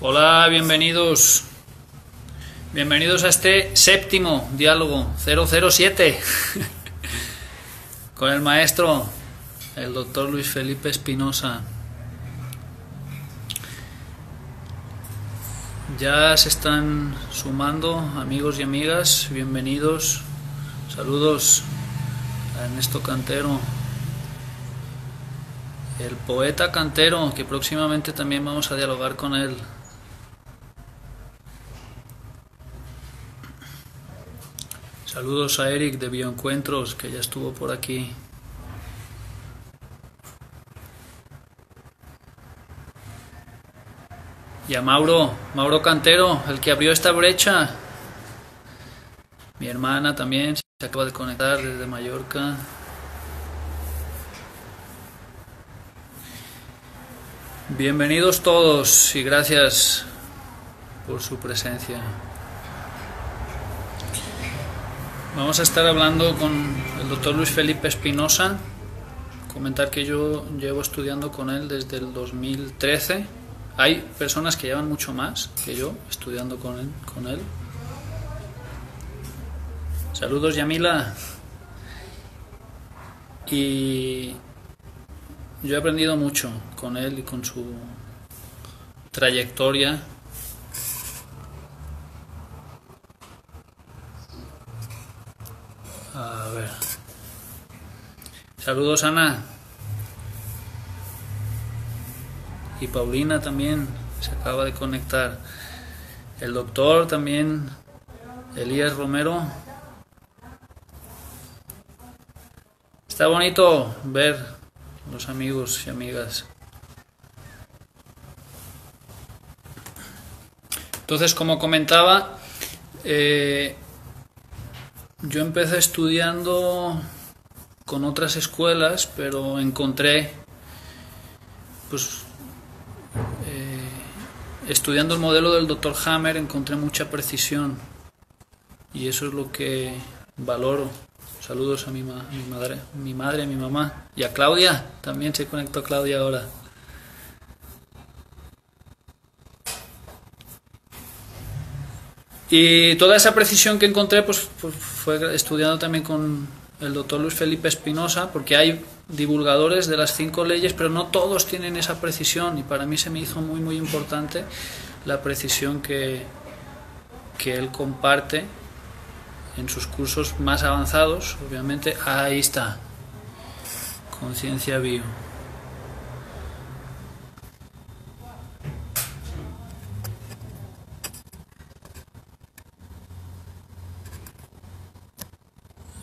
Hola, bienvenidos. Bienvenidos a este séptimo diálogo 007 con el maestro, el doctor Luis Felipe Espinosa. Ya se están sumando amigos y amigas, bienvenidos. Saludos a Ernesto Cantero, el poeta Cantero, que próximamente también vamos a dialogar con él. Saludos a Eric de Bioencuentros, que ya estuvo por aquí. Y a Mauro Cantero, el que abrió esta brecha. Mi hermana también se acaba de conectar desde Mallorca. Bienvenidos todos y gracias por su presencia. Vamos a estar hablando con el doctor Luis Felipe Espinosa. Comentar que yo llevo estudiando con él desde el 2013. Hay personas que llevan mucho más que yo estudiando con él. Saludos, Yamila. Y yo he aprendido mucho con él y con su trayectoria. A ver. Saludos, Ana. Y Paulina también se acaba de conectar. El doctor también, Elías Romero. Está bonito ver los amigos y amigas. Entonces, como comentaba, yo empecé estudiando con otras escuelas, pero encontré, pues, estudiando el modelo del Dr. Hammer, encontré mucha precisión y eso es lo que valoro. Saludos a mi madre, a mi mamá y a Claudia, también se conectó Claudia ahora. Y toda esa precisión que encontré pues fue estudiando también con el doctor Luis Felipe Espinosa, porque hay divulgadores de las 5 leyes, pero no todos tienen esa precisión, y para mí se me hizo muy muy importante la precisión que él comparte en sus cursos más avanzados, obviamente. Ahí está, Conciencia Bio.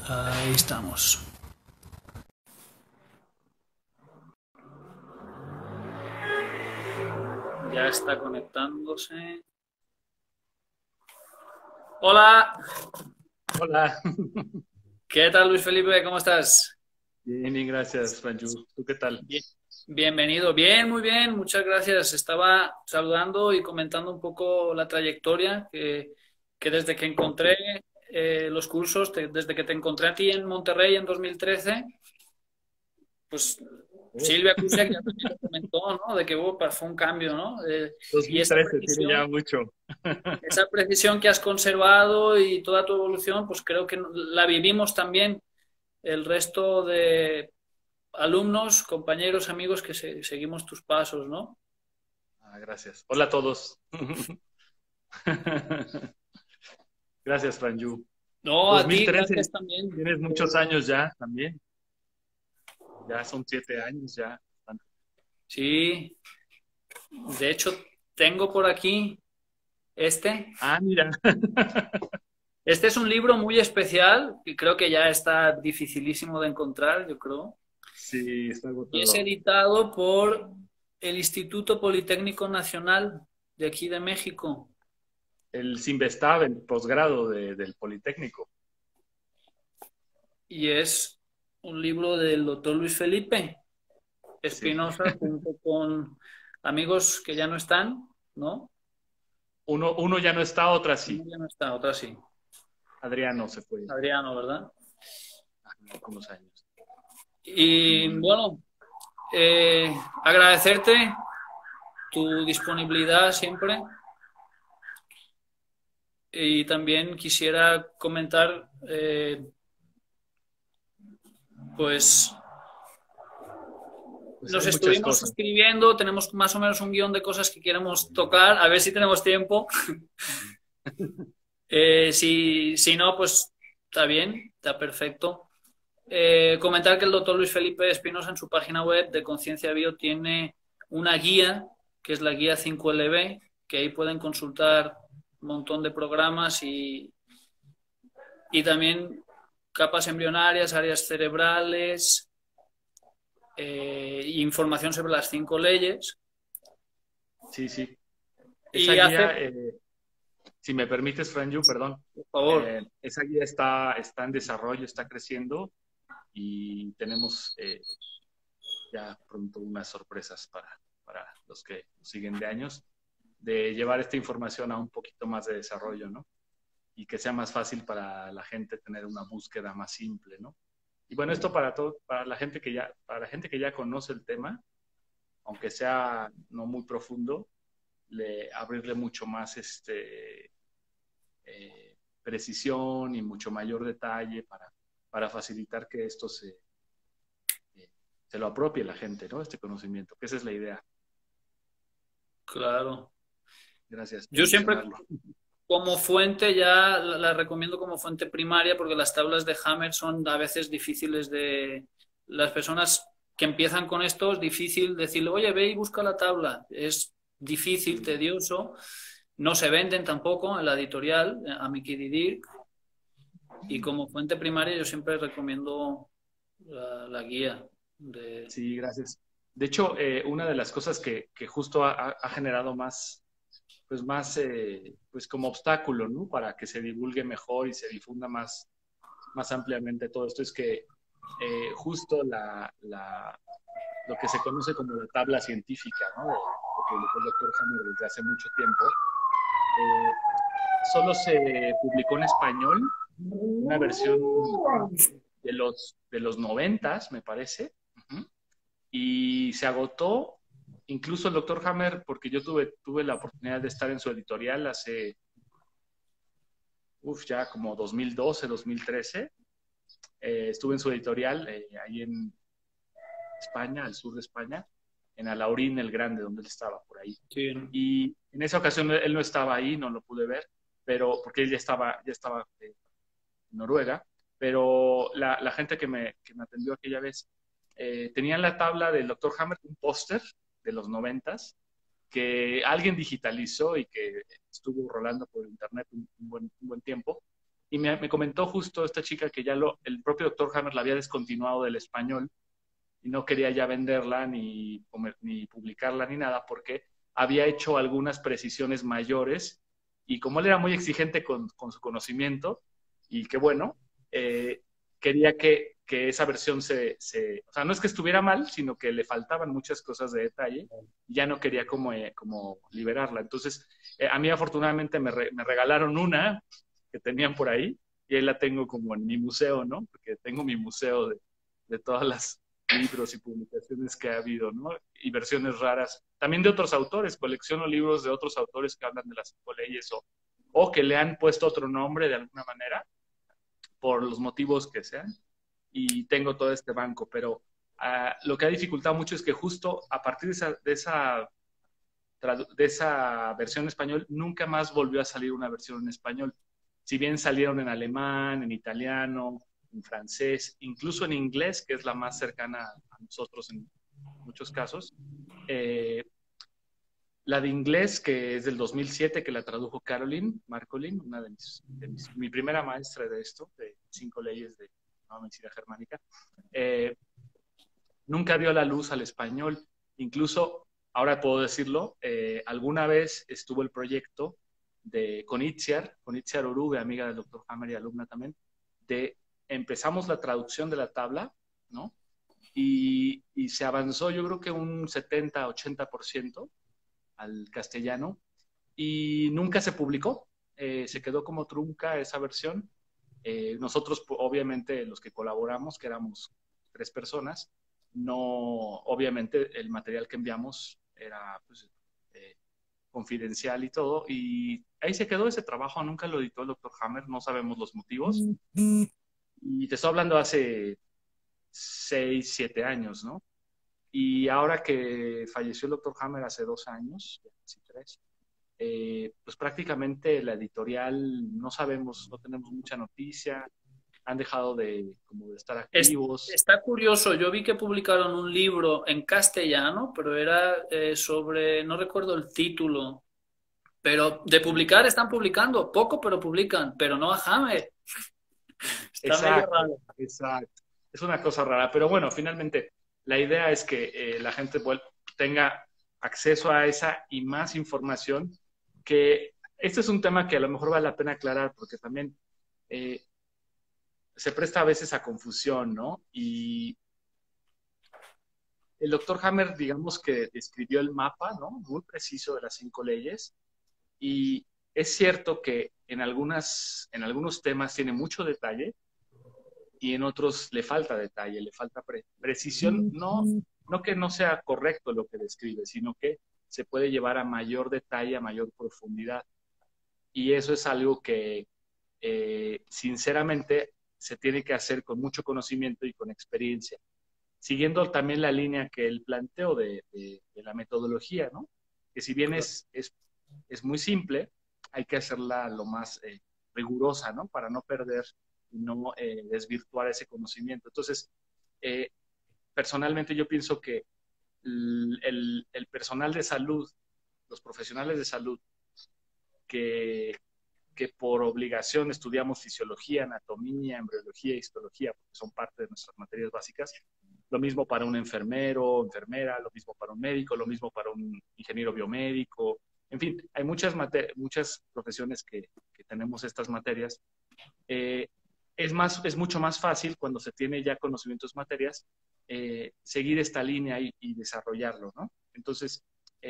Ahí estamos. Ya está conectándose. Hola. Hola. ¿Qué tal, Luis Felipe? ¿Cómo estás? Bien, gracias, Franju. ¿Tú qué tal? Bien. Bienvenido. Bien, muy bien. Muchas gracias. Estaba saludando y comentando un poco la trayectoria que desde que encontré los cursos, desde que te encontré a ti en Monterrey en 2013, pues Oh, Silvia Kusiak ya también lo comentó, ¿no? De que fue un cambio, ¿no? Y 2013, tiene ya mucho. esa precisión que has conservado y toda tu evolución, pues creo que la vivimos también el resto de alumnos, compañeros, amigos que seguimos tus pasos, ¿no? Gracias. Hola a todos. Gracias, Franju. No, a ti, 2013, gracias también. tienes muchos años ya también. Ya son 7 años ya. Sí, de hecho, tengo por aquí este. Mira. Este es un libro muy especial y creo que ya está dificilísimo de encontrar, yo creo. Sí, está Y es agotado. editado por el Instituto Politécnico Nacional de aquí de México. El Sinvestav, el posgrado del Politécnico. Y es un libro del doctor Luis Felipe Sí. Espinosa junto con amigos que ya no están, ¿no? Uno ya no está, otra Uno sí. ya no está, otra sí. Adriano se fue Adriano, ¿verdad? hace unos años. Y bueno, agradecerte tu disponibilidad siempre. Y también quisiera comentar, pues Pues nos hay muchas estuvimos cosas. suscribiendo, tenemos más o menos un guión de cosas que queremos tocar, a ver si tenemos tiempo. Si no, pues está bien, está perfecto. Comentar que el doctor Luis Felipe Espinosa en su página web de Conciencia Bio tiene una guía, que es la guía 5LB, que ahí pueden consultar un montón de programas y también capas embrionarias, áreas cerebrales, información sobre las 5 leyes. Sí, sí. Esa Y hace, guía, si me permites, Franju, perdón, por favor, esa guía está en desarrollo, está creciendo y tenemos ya pronto unas sorpresas para los que nos siguen de años, de llevar esta información a un poquito más de desarrollo, ¿no? Y que sea más fácil para la gente tener una búsqueda más simple, ¿no? Y bueno, esto para todo, para la gente que ya conoce el tema, aunque sea no muy profundo, abrirle mucho más precisión y mucho mayor detalle para facilitar que esto se lo apropie la gente, ¿no? Este conocimiento, que esa es la idea. claro. Gracias por Yo siempre mencionarlo. como fuente ya la recomiendo como fuente primaria porque las tablas de Hammer son a veces difíciles de... Las personas que empiezan con esto es difícil decirle, oye, ve y busca la tabla. Es difícil, tedioso. No se venden tampoco en la editorial, a mi Didir. Y como fuente primaria yo siempre recomiendo la guía. De... Sí, gracias. De hecho, una de las cosas que justo ha generado pues como obstáculo, ¿no? Para que se divulgue mejor y se difunda más ampliamente todo esto es que justo lo que se conoce como la tabla científica, ¿no? Que publicó el doctor Hammer desde hace mucho tiempo, eh, solo se publicó en español una versión de los 90, me parece, uh-huh, y se agotó. Incluso el doctor Hammer, porque yo tuve la oportunidad de estar en su editorial hace, ya como 2012, 2013, estuve en su editorial ahí en España, al sur de España, en Alaurín el Grande, donde él estaba, por ahí. Sí. Y en esa ocasión él no estaba ahí, no lo pude ver, pero porque él ya estaba en Noruega, pero la gente que me atendió aquella vez tenía en la tabla del Dr. Hammer un póster de los 90 que alguien digitalizó y que estuvo rolando por internet un buen tiempo. Y me comentó justo esta chica que el propio Dr. Hammer la había descontinuado del español y no quería ya venderla ni publicarla ni nada porque había hecho algunas precisiones mayores y como él era muy exigente con su conocimiento y que bueno, quería que esa versión o sea, no es que estuviera mal, sino que le faltaban muchas cosas de detalle y ya no quería como liberarla. Entonces, a mí afortunadamente me regalaron una que tenían por ahí y ahí la tengo como en mi museo, ¿no? Porque tengo mi museo de todas las libros y publicaciones que ha habido, ¿no? Y versiones raras. También de otros autores, colecciono libros de otros autores que hablan de las 5 leyes o que le han puesto otro nombre de alguna manera, por los motivos que sean, y tengo todo este banco, pero lo que ha dificultado mucho es que justo a partir de esa versión en español, nunca más volvió a salir una versión en español. Si bien salieron en alemán, en italiano, en francés, incluso en inglés, que es la más cercana a nosotros en muchos casos. La de inglés, que es del 2007, que la tradujo Caroline Marcolin, una mi primera maestra de esto, de 5 leyes de medicina germánica, nunca dio la luz al español. Incluso, ahora puedo decirlo, alguna vez estuvo el proyecto con Itziar Urube, amiga del doctor Hammer y alumna también, empezamos la traducción de la tabla, ¿no? Y se avanzó yo creo que un 70-80% al castellano y nunca se publicó. Se quedó como trunca esa versión. Nosotros, obviamente, los que colaboramos, que éramos 3 personas, no, obviamente el material que enviamos era pues, confidencial y todo, y ahí se quedó ese trabajo, nunca lo editó el doctor Hammer, no sabemos los motivos, y te estoy hablando hace 6, 7 años, ¿no? Y ahora que falleció el doctor Hammer hace 2 años, casi 3, pues prácticamente la editorial no sabemos, no tenemos mucha noticia, han dejado de, como de estar activos. Está curioso, yo vi que publicaron un libro en castellano, pero era sobre, no recuerdo el título, pero de publicar están publicando, poco pero publican, pero no a Hammer. Está medio Exacto, raro. exacto. Es una cosa rara, pero bueno, finalmente la idea es que la gente tenga acceso a esa y más información, que este es un tema que a lo mejor vale la pena aclarar, porque también eh, se presta a veces a confusión, ¿no? Y el doctor Hammer, digamos que describió el mapa, ¿no? Muy preciso de las 5 leyes, y es cierto que en algunos temas tiene mucho detalle, y en otros le falta detalle, le falta precisión, no que no sea correcto lo que describe, sino que se puede llevar a mayor detalle, a mayor profundidad. Y eso es algo que, sinceramente, se tiene que hacer con mucho conocimiento y con experiencia, siguiendo también la línea que él planteó de la metodología, ¿no? Que si bien es muy simple, hay que hacerla lo más rigurosa, ¿no? Para no perder y no desvirtuar ese conocimiento. Entonces, eh, personalmente yo pienso que el personal de salud, los profesionales de salud que, que por obligación estudiamos fisiología, anatomía, embriología, histología, porque son parte de nuestras materias básicas. Lo mismo para un enfermero, enfermera, lo mismo para un médico, lo mismo para un ingeniero biomédico. En fin, hay muchas profesiones que tenemos estas materias. Eh, es mucho más fácil cuando se tiene ya conocimientos materias, seguir esta línea y desarrollarlo, ¿no? Entonces,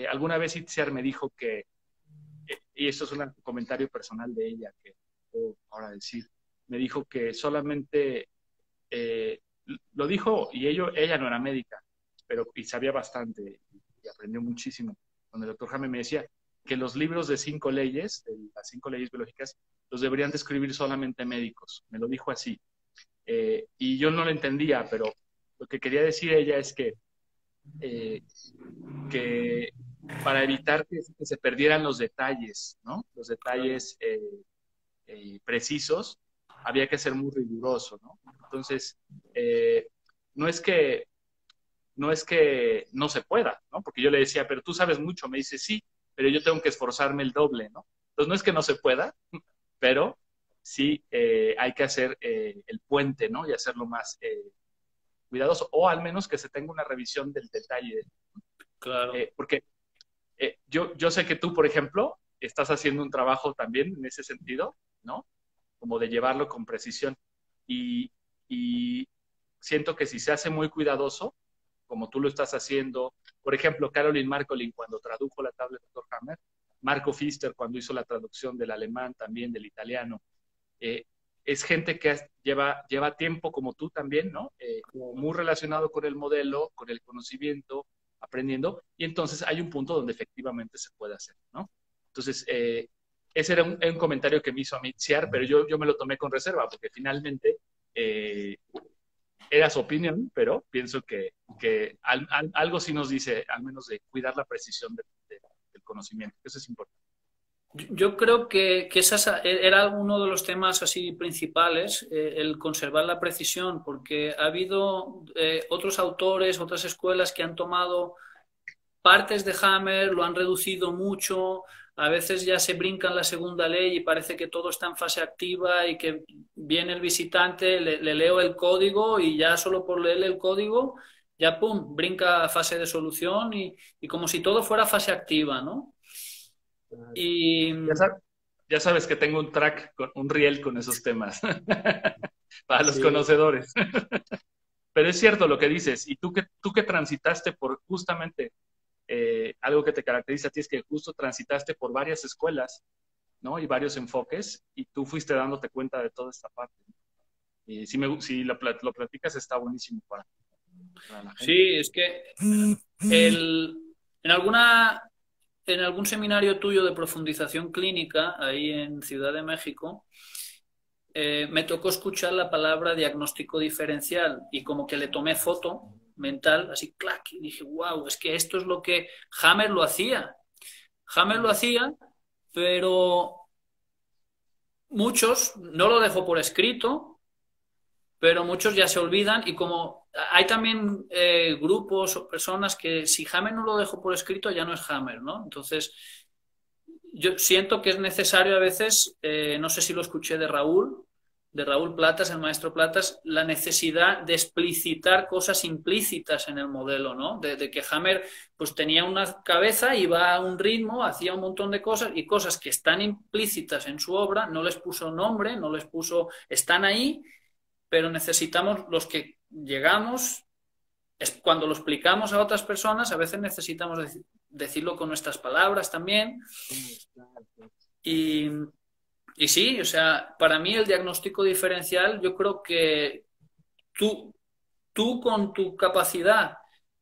alguna vez Itziar me dijo que, y esto es un comentario personal de ella que puedo ahora decir, me dijo que solamente, eh, lo dijo, y ella no era médica, pero y sabía bastante y aprendió muchísimo. Cuando el doctor Jaime me decía que los libros de 5 leyes, de las 5 leyes biológicas, los deberían de escribir solamente médicos. Me lo dijo así. Y yo no lo entendía, pero lo que quería decir ella es eh, que para evitar que se perdieran los detalles, ¿no? Los detalles precisos, había que ser muy riguroso, ¿no? Entonces, no es que no se pueda, ¿no? Porque yo le decía, pero tú sabes mucho, me dice, sí, pero yo tengo que esforzarme el doble, ¿no? Entonces, no es que no se pueda, pero sí hay que hacer el puente, ¿no? Y hacerlo más cuidadoso, o al menos que se tenga una revisión del detalle. Claro. Porque yo sé que tú, por ejemplo, estás haciendo un trabajo también en ese sentido, ¿no? Como de llevarlo con precisión. Y siento que si se hace muy cuidadoso, como tú lo estás haciendo, por ejemplo, Caroline Marcolin cuando tradujo la tabla de Dr. Hammer, Marco Pfister cuando hizo la traducción del alemán, también del italiano, eh, es gente que lleva tiempo como tú también, ¿no? Muy relacionado con el modelo, con el conocimiento, aprendiendo, y entonces hay un punto donde efectivamente se puede hacer, ¿no? Entonces, ese era un comentario que me hizo a mí Ciar, pero yo me lo tomé con reserva, porque finalmente era su opinión, pero pienso que algo sí nos dice, al menos de cuidar la precisión del conocimiento. Eso es importante. Yo creo que era uno de los temas así principales, el conservar la precisión, porque ha habido otros autores, otras escuelas que han tomado partes de Hammer, lo han reducido mucho, a veces ya se brincan la segunda ley y parece que todo está en fase activa y que viene el visitante, le leo el código y ya solo por leerle el código, ya pum, brinca a fase de solución y como si todo fuera fase activa, ¿no? Y Ya sabes, ya sabes que tengo un track, un riel con esos temas, para los sí, conocedores. Pero es cierto lo que dices, y tú que transitaste por justamente algo que te caracteriza a ti es que justo transitaste por varias escuelas, ¿no? Y varios enfoques, y tú fuiste dándote cuenta de toda esta parte. Y si lo platicas está buenísimo para la gente. sí, es que el, en alguna en algún seminario tuyo de profundización clínica, ahí en Ciudad de México, me tocó escuchar la palabra diagnóstico diferencial y como que le tomé foto mental, así, clac, y dije, wow, es que esto es lo que Hammer lo hacía. Hammer lo hacía, pero muchos no lo dejó por escrito, pero muchos ya se olvidan y como hay también grupos o personas que si Hammer no lo dejó por escrito ya no es Hammer, ¿no? Entonces, yo siento que es necesario a veces, no sé si lo escuché de Raúl Platas, el maestro Platas, la necesidad de explicitar cosas implícitas en el modelo, ¿no? De que Hammer pues tenía una cabeza, iba a un ritmo, hacía un montón de cosas y cosas que están implícitas en su obra, no les puso nombre, no les puso, están ahí, pero necesitamos los que llegamos, cuando lo explicamos a otras personas, a veces necesitamos decirlo con nuestras palabras también. Y, y sí, o sea, para mí el diagnóstico diferencial, yo creo que tú, tú con tu capacidad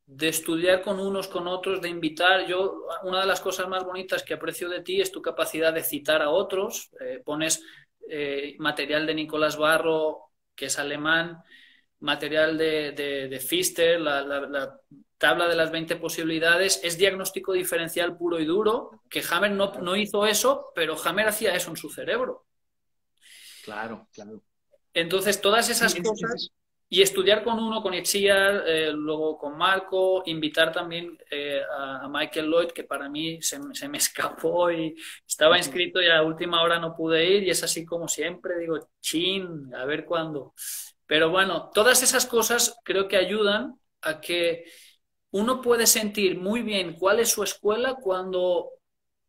de estudiar con unos, con otros, de invitar, yo, una de las cosas más bonitas que aprecio de ti es tu capacidad de citar a otros, pones material de Nicolás Barro, que es alemán, material de Pfister, la tabla de las 20 posibilidades, es diagnóstico diferencial puro y duro, que Hammer no hizo eso, pero Hammer hacía eso en su cerebro. Claro, claro. Entonces, todas Sí, esas cosas, y estudiar con uno, con Itziar, luego con Marco, invitar también a Michael Lloyd, que para mí se me escapó y estaba inscrito y a última hora no pude ir, y es así como siempre, digo, chin, a ver cuándo. Pero bueno, todas esas cosas creo que ayudan a que uno puede sentir muy bien cuál es su escuela cuando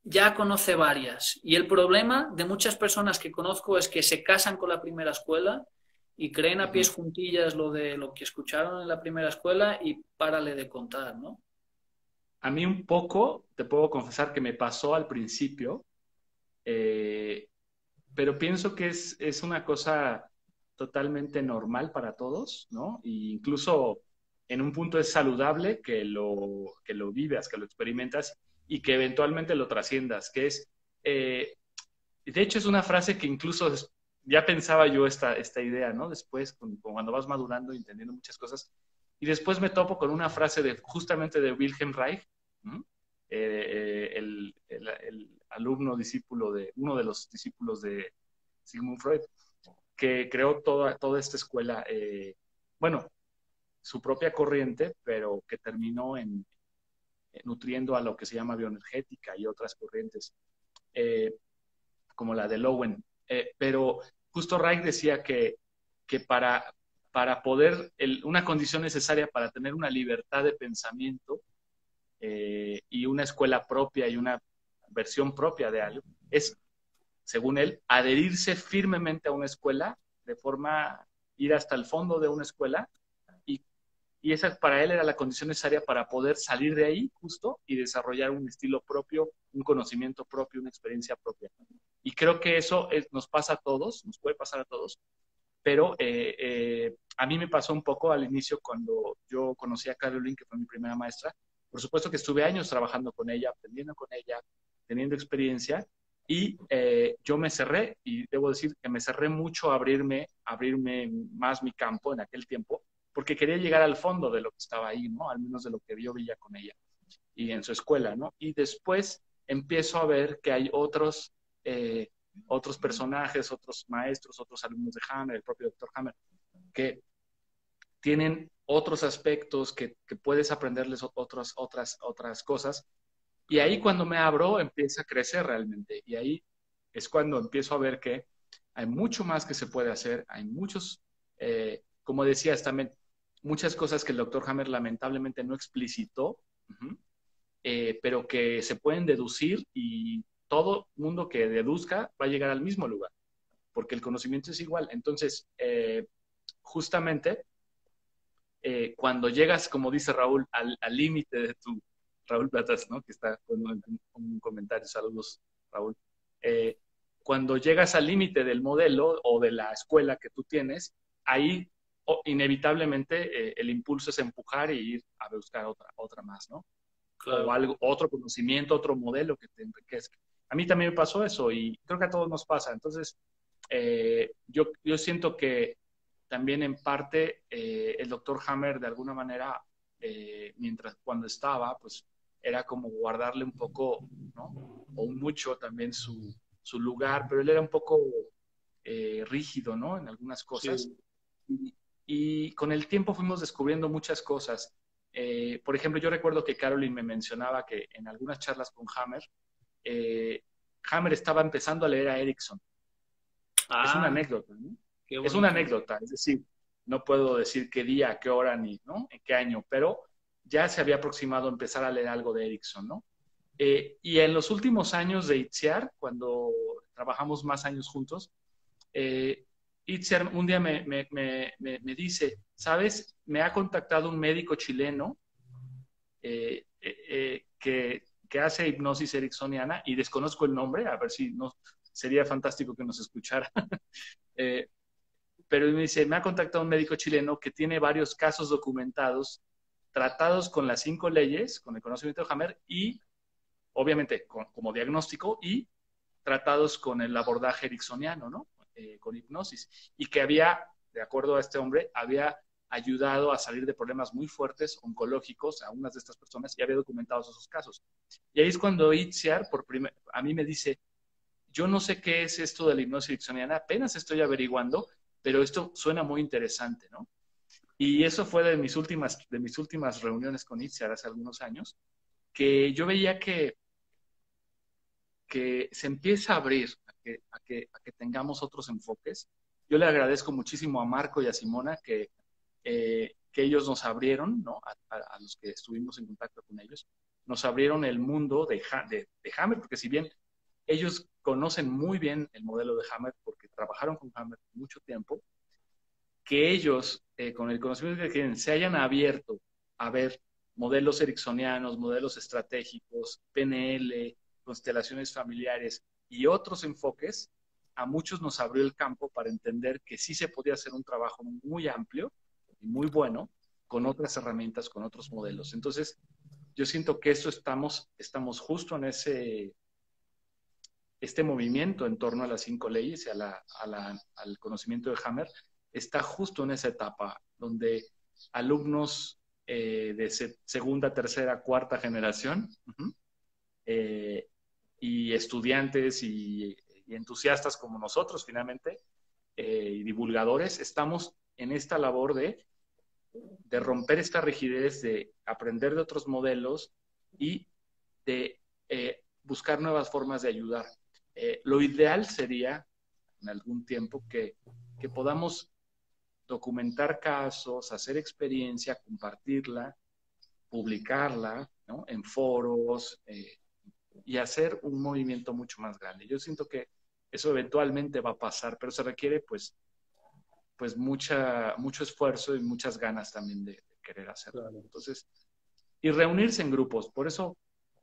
ya conoce varias. Y el problema de muchas personas que conozco es que se casan con la primera escuela y creen a pies juntillas lo de lo que escucharon en la primera escuela y párale de contar, ¿no? a mí un poco, te puedo confesar que me pasó al principio, eh, pero pienso que es una cosa totalmente normal para todos, ¿no? E incluso en un punto es saludable que lo vivas, que lo experimentas y que eventualmente lo trasciendas, que es, de hecho es una frase que incluso ya pensaba yo esta idea, ¿no? Después, cuando vas madurando y entendiendo muchas cosas, y después me topo con una frase justamente de Wilhelm Reich, ¿no? El alumno discípulo uno de los discípulos de Sigmund Freud, que creó toda esta escuela, bueno, su propia corriente, pero que terminó nutriendo a lo que se llama bioenergética y otras corrientes, como la de Lowen. Pero justo Reich decía que para poder, una condición necesaria para tener una libertad de pensamiento y una escuela propia y una versión propia de algo, es, según él, adherirse firmemente a una escuela, de forma ir hasta el fondo de una escuela, y esa para él era la condición necesaria para poder salir de ahí justo y desarrollar un estilo propio, un conocimiento propio, una experiencia propia. Y creo que eso nos pasa a todos, nos puede pasar a todos, pero a mí me pasó un poco al inicio cuando yo conocí a Caroline, que fue mi primera maestra. Por supuesto que estuve años trabajando con ella, aprendiendo con ella, teniendo experiencia, y yo me cerré, y debo decir que me cerré mucho a abrirme más mi campo en aquel tiempo, porque quería llegar al fondo de lo que estaba ahí, ¿no? Al menos de lo que yo veía con ella y en su escuela, ¿no? Y después empiezo a ver que hay otros personajes, otros maestros, otros alumnos de Hammer, el propio doctor Hammer, que tienen otros aspectos que puedes aprenderles otras cosas. Y ahí cuando me abro empieza a crecer realmente. Y ahí es cuando empiezo a ver que hay mucho más que se puede hacer. Hay muchos, como decías también, muchas cosas que el doctor Hammer lamentablemente no explicitó, pero que se pueden deducir, y todo mundo que deduzca va a llegar al mismo lugar, porque el conocimiento es igual. Entonces, justamente, cuando llegas, como dice Raúl, al límite de Raúl Platas, ¿no? Que está con un comentario, saludos, Raúl. Cuando llegas al límite del modelo o de la escuela que tú tienes, ahí inevitablemente el impulso es empujar e ir a buscar otra más, ¿no? o claro. algo, otro conocimiento, otro modelo que te enriquezca. A mí también me pasó eso y creo que a todos nos pasa. Entonces, yo siento que también en parte el doctor Hammer de alguna manera, mientras cuando estaba, pues era como guardarle un poco, ¿no? O un mucho también su lugar, pero él era un poco rígido, ¿no? En algunas cosas. Sí. Y con el tiempo fuimos descubriendo muchas cosas. Por ejemplo, yo recuerdo que Caroline me mencionaba que en algunas charlas con Hammer, eh, Hammer estaba empezando a leer a Erickson. Es una Ah, anécdota, ¿no? qué Es una bonito. anécdota, es decir, no puedo decir qué día, qué hora, ni, ¿no? En qué año, pero ya se había aproximado a empezar a leer algo de Erickson, ¿no? Y en los últimos años de Itziar, cuando trabajamos más años juntos, Itziar un día me dice, ¿sabes? Me ha contactado un médico chileno que hace hipnosis ericksoniana y desconozco el nombre, a ver si no, sería fantástico que nos escuchara. eh, pero me dice, me ha contactado un médico chileno que tiene varios casos documentados, tratados con las 5 leyes, con el conocimiento de Hammer y obviamente como diagnóstico y tratados con el abordaje ericksoniano, ¿no? Con hipnosis. Y que había, de acuerdo a este hombre, había ayudado a salir de problemas muy fuertes oncológicos a unas de estas personas y había documentado esos casos. Y ahí es cuando Itziar a mí me dice, yo no sé qué es esto de la hipnosis ericksoniana, apenas estoy averiguando, pero esto suena muy interesante, ¿no? Y eso fue de mis últimas reuniones con Itziar hace algunos años, que yo veía que se empieza a abrir a que tengamos otros enfoques. Yo le agradezco muchísimo a Marco y a Simona que ellos nos abrieron, ¿no? A los que estuvimos en contacto con ellos, nos abrieron el mundo de Hammer, porque si bien ellos conocen muy bien el modelo de Hammer, porque trabajaron con Hammer mucho tiempo, que ellos, con el conocimiento que tienen, se hayan abierto a ver modelos ericksonianos, modelos estratégicos, PNL, constelaciones familiares y otros enfoques, a muchos nos abrió el campo para entender que sí se podía hacer un trabajo muy amplio y muy bueno con otras herramientas, con otros modelos. Entonces, yo siento que eso estamos justo en este movimiento en torno a las 5 leyes y al conocimiento de Hammer está justo en esa etapa donde alumnos de segunda, tercera, cuarta generación eh, y estudiantes y entusiastas como nosotros finalmente y divulgadores estamos en esta labor de romper esta rigidez, de aprender de otros modelos y de buscar nuevas formas de ayudar. Lo ideal sería en algún tiempo que podamos documentar casos, hacer experiencia, compartirla, publicarla, ¿no? En foros y hacer un movimiento mucho más grande. Yo siento que eso eventualmente va a pasar, pero se requiere pues mucho esfuerzo y muchas ganas también de querer hacerlo. Claro. Entonces, y reunirse en grupos. Por eso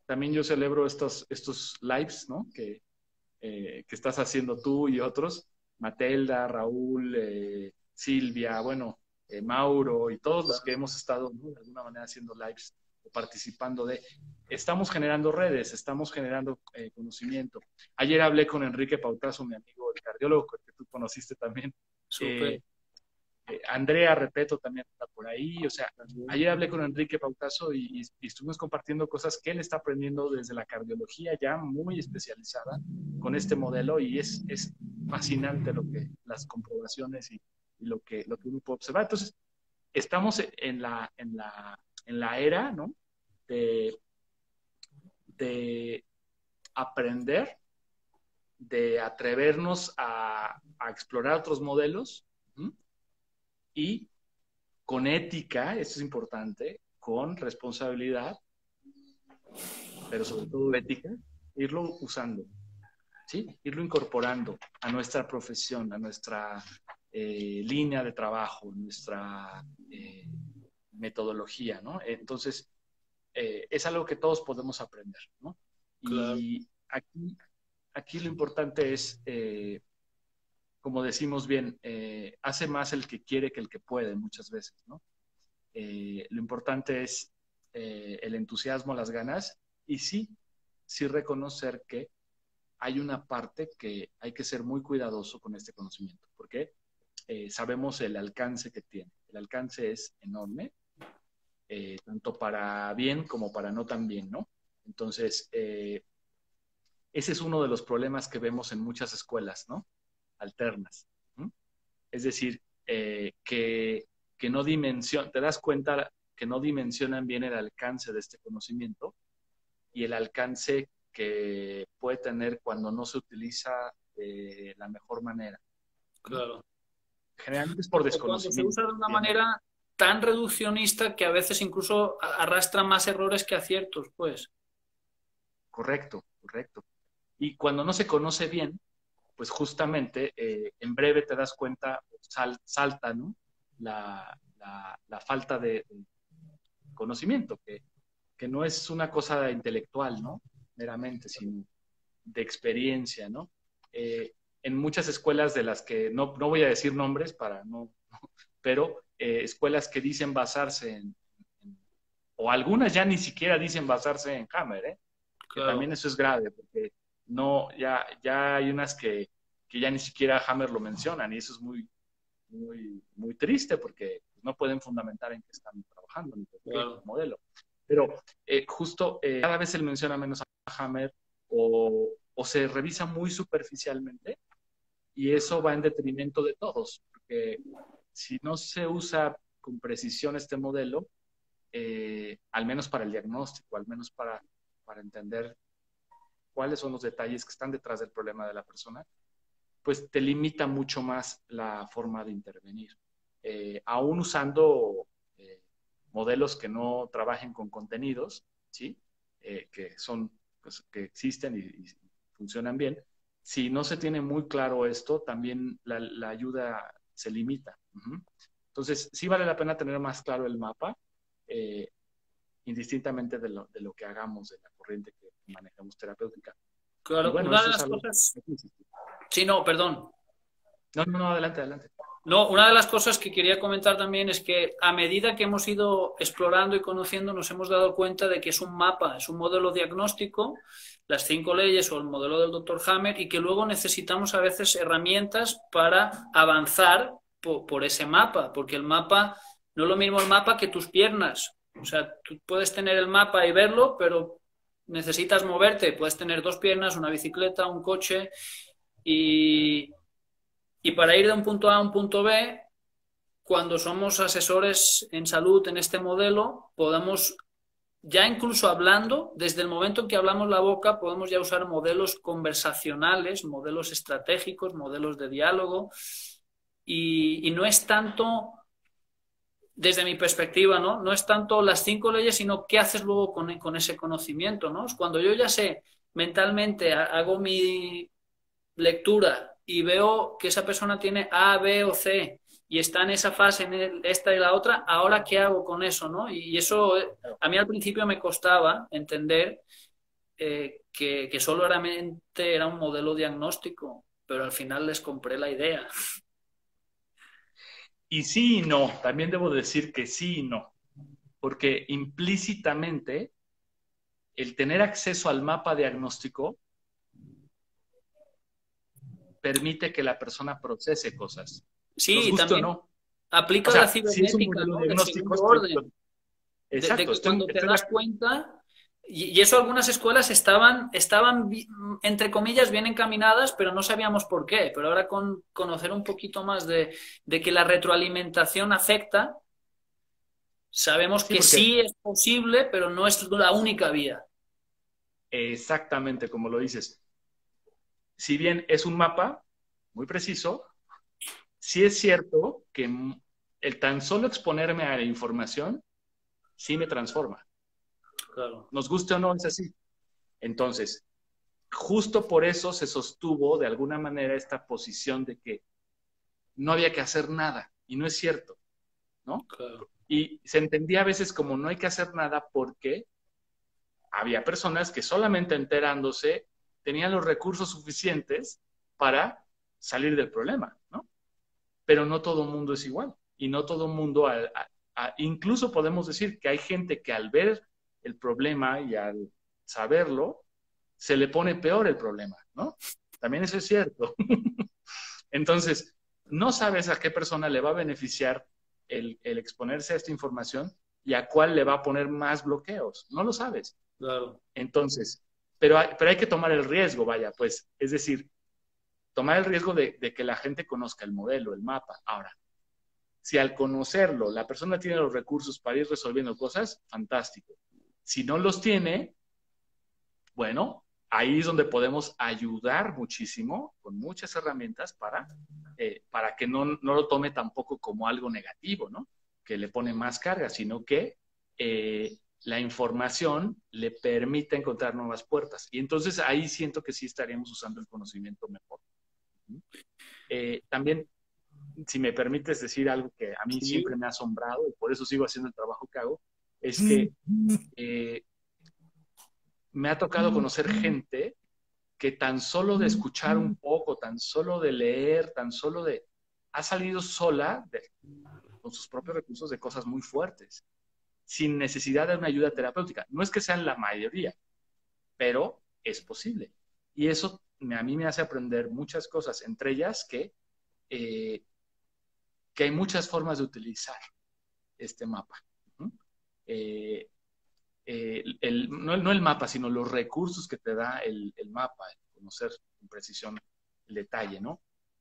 también yo celebro estos lives, ¿no? Que estás haciendo tú y otros, Matelda, Raúl, Silvia, bueno, Mauro y todos los que hemos estado, ¿no? De alguna manera haciendo lives o participando estamos generando redes, estamos generando conocimiento. Ayer hablé con Enrique Pautazo, mi amigo, el cardiólogo que tú conociste también. Súper. Eh, Andrea Repeto también está por ahí. O sea, También. ayer hablé con Enrique Pautazo y estuvimos compartiendo cosas que él está aprendiendo desde la cardiología ya muy especializada con este modelo y es fascinante las comprobaciones y lo que uno puede observar. Entonces, estamos en la era, ¿no? De, de aprender, de atrevernos a explorar otros modelos, ¿sí? Y con ética, esto es importante, con responsabilidad, pero sobre todo ética, irlo usando, ¿sí? Irlo incorporando a nuestra profesión, a nuestra línea de trabajo, nuestra metodología, ¿no? Entonces, es algo que todos podemos aprender, ¿no? Claro. Y aquí lo importante es, como decimos bien, hace más el que quiere que el que puede muchas veces, ¿no? Lo importante es el entusiasmo, las ganas, y sí reconocer que hay una parte que hay que ser muy cuidadoso con este conocimiento, porque sabemos el alcance que tiene. El alcance es enorme, tanto para bien como para no tan bien, ¿no? Entonces, ese es uno de los problemas que vemos en muchas escuelas, ¿no? Alternas. ¿No? Es decir, que no te das cuenta que no dimensionan bien el alcance de este conocimiento y el alcance que puede tener cuando no se utiliza de la mejor manera. ¿No? Claro. Generalmente es por O cuando se desconocimiento. usa de una Bien. manera tan reduccionista que a veces incluso arrastra más errores que aciertos, pues. Correcto, correcto. Y cuando no se conoce bien, pues justamente en breve te das cuenta, salta, ¿no? la falta de conocimiento, que no es una cosa intelectual, ¿no? Meramente, sino de experiencia, ¿no? En muchas escuelas de las que no voy a decir nombres para no, pero escuelas que dicen basarse o algunas ya ni siquiera dicen basarse en Hammer, ¿eh? Que Claro. también eso es grave, porque no, ya hay unas que ya ni siquiera Hammer lo mencionan, y eso es muy triste, porque no pueden fundamentar en qué están trabajando, ni por qué Claro. modelo. Pero justo cada vez se le menciona menos a Hammer o se revisa muy superficialmente, y eso va en detrimento de todos, porque si no se usa con precisión este modelo, al menos para el diagnóstico, al menos para entender cuáles son los detalles que están detrás del problema de la persona, pues te limita mucho más la forma de intervenir. Aún usando modelos que no trabajen con contenidos, ¿sí? Que son, pues, que existen y funcionan bien, si no se tiene muy claro esto, también la ayuda se limita. Entonces, sí vale la pena tener más claro el mapa, indistintamente de lo que hagamos, de la corriente que manejemos terapéutica. Y Claro, bueno, una de eso es las algo cosas... que... Sí, no, perdón. No, adelante, adelante. No, una de las cosas que quería comentar también es que a medida que hemos ido explorando y conociendo, nos hemos dado cuenta de que es un mapa, es un modelo diagnóstico, las 5 leyes o el modelo del Dr. Hammer, y que luego necesitamos a veces herramientas para avanzar por ese mapa, porque el mapa no es lo mismo el mapa que tus piernas. O sea, tú puedes tener el mapa y verlo, pero necesitas moverte. Puedes tener 2 piernas, una bicicleta, un coche, y para ir de un punto A a un punto B, cuando somos asesores en salud en este modelo, podemos, ya incluso hablando, desde el momento en que hablamos la boca, podemos ya usar modelos conversacionales, modelos estratégicos, modelos de diálogo, y no es tanto, desde mi perspectiva, ¿no? No es tanto las 5 leyes, sino qué haces luego con ese conocimiento, ¿no? Cuando yo ya sé mentalmente, hago mi lectura y veo que esa persona tiene A, B o C y está en esa fase, en esta y la otra, ¿ahora qué hago con eso? ¿No? Y eso a mí al principio me costaba entender que solamente era un modelo diagnóstico, pero al final les compré la idea. Y sí y no, también debo decir que sí y no, porque implícitamente el tener acceso al mapa diagnóstico permite que la persona procese cosas, nos Sí, guste o también no. O aplica la sea, si es un cibernética, modelo ¿no? Del diagnóstico, segundo orden. De exacto, que cuando te estoy de das acuerdo. cuenta, y eso algunas escuelas estaban, entre comillas, bien encaminadas, pero no sabíamos por qué. Pero ahora con conocer un poquito más de que la retroalimentación afecta, sabemos Sí, que porque sí es posible, pero no es la única vía. exactamente como lo dices, si bien es un mapa muy preciso, sí es cierto que el tan solo exponerme a la información sí me transforma. Claro. Nos guste o no, es así. Entonces, justo por eso se sostuvo de alguna manera esta posición de que no había que hacer nada, y no es cierto, ¿no? Claro. Y se entendía a veces como no hay que hacer nada porque había personas que solamente enterándose tenían los recursos suficientes para salir del problema, ¿no? Pero no todo el mundo es igual, y no todo el mundo incluso podemos decir que hay gente que al ver el problema y al saberlo, se le pone peor el problema, ¿no? También eso es cierto. Entonces, no sabes a qué persona le va a beneficiar el exponerse a esta información y a cuál le va a poner más bloqueos. No lo sabes. Claro. Entonces, pero hay que tomar el riesgo, vaya, pues, es decir, tomar el riesgo de que la gente conozca el modelo, el mapa. Ahora, si al conocerlo la persona tiene los recursos para ir resolviendo cosas, fantástico. Si no los tiene, bueno, ahí es donde podemos ayudar muchísimo con muchas herramientas para que no lo tome tampoco como algo negativo, ¿no? Que le pone más carga, sino que la información le permite encontrar nuevas puertas. Y entonces ahí siento que sí estaríamos usando el conocimiento mejor. También, si me permites decir algo que a mí siempre me ha asombrado y por eso sigo haciendo el trabajo que hago, es que me ha tocado conocer gente que tan solo de escuchar un poco, tan solo de leer, ha salido sola con sus propios recursos de cosas muy fuertes, sin necesidad de una ayuda terapéutica. No es que sean la mayoría, pero es posible. Y eso a mí me hace aprender muchas cosas, entre ellas que hay muchas formas de utilizar este mapa. No el mapa, sino los recursos que te da el mapa, el conocer con precisión el detalle, ¿no?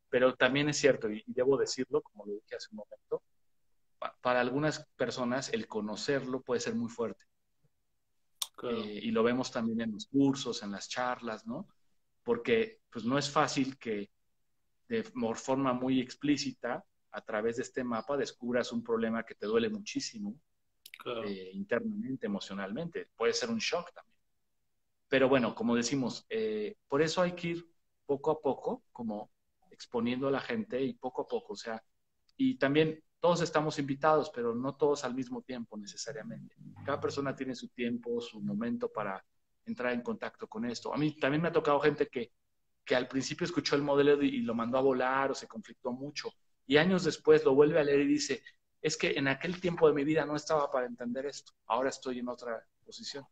Pero también es cierto, y debo decirlo, como lo dije hace un momento, para algunas personas el conocerlo puede ser muy fuerte. Claro. Y lo vemos también en los cursos, en las charlas, ¿no? Porque pues no es fácil que de forma muy explícita, a través de este mapa, descubras un problema que te duele muchísimo, claro. Internamente, emocionalmente. Puede ser un shock también. Pero bueno, como decimos, por eso hay que ir poco a poco, como exponiendo a la gente y poco a poco, o sea, y también todos estamos invitados, pero no todos al mismo tiempo necesariamente. Cada persona tiene su tiempo, su momento para entrar en contacto con esto. A mí también me ha tocado gente que al principio escuchó el modelo y lo mandó a volar o se conflictó mucho, y años después lo vuelve a leer y dice, es que en aquel tiempo de mi vida no estaba para entender esto, ahora estoy en otra posición.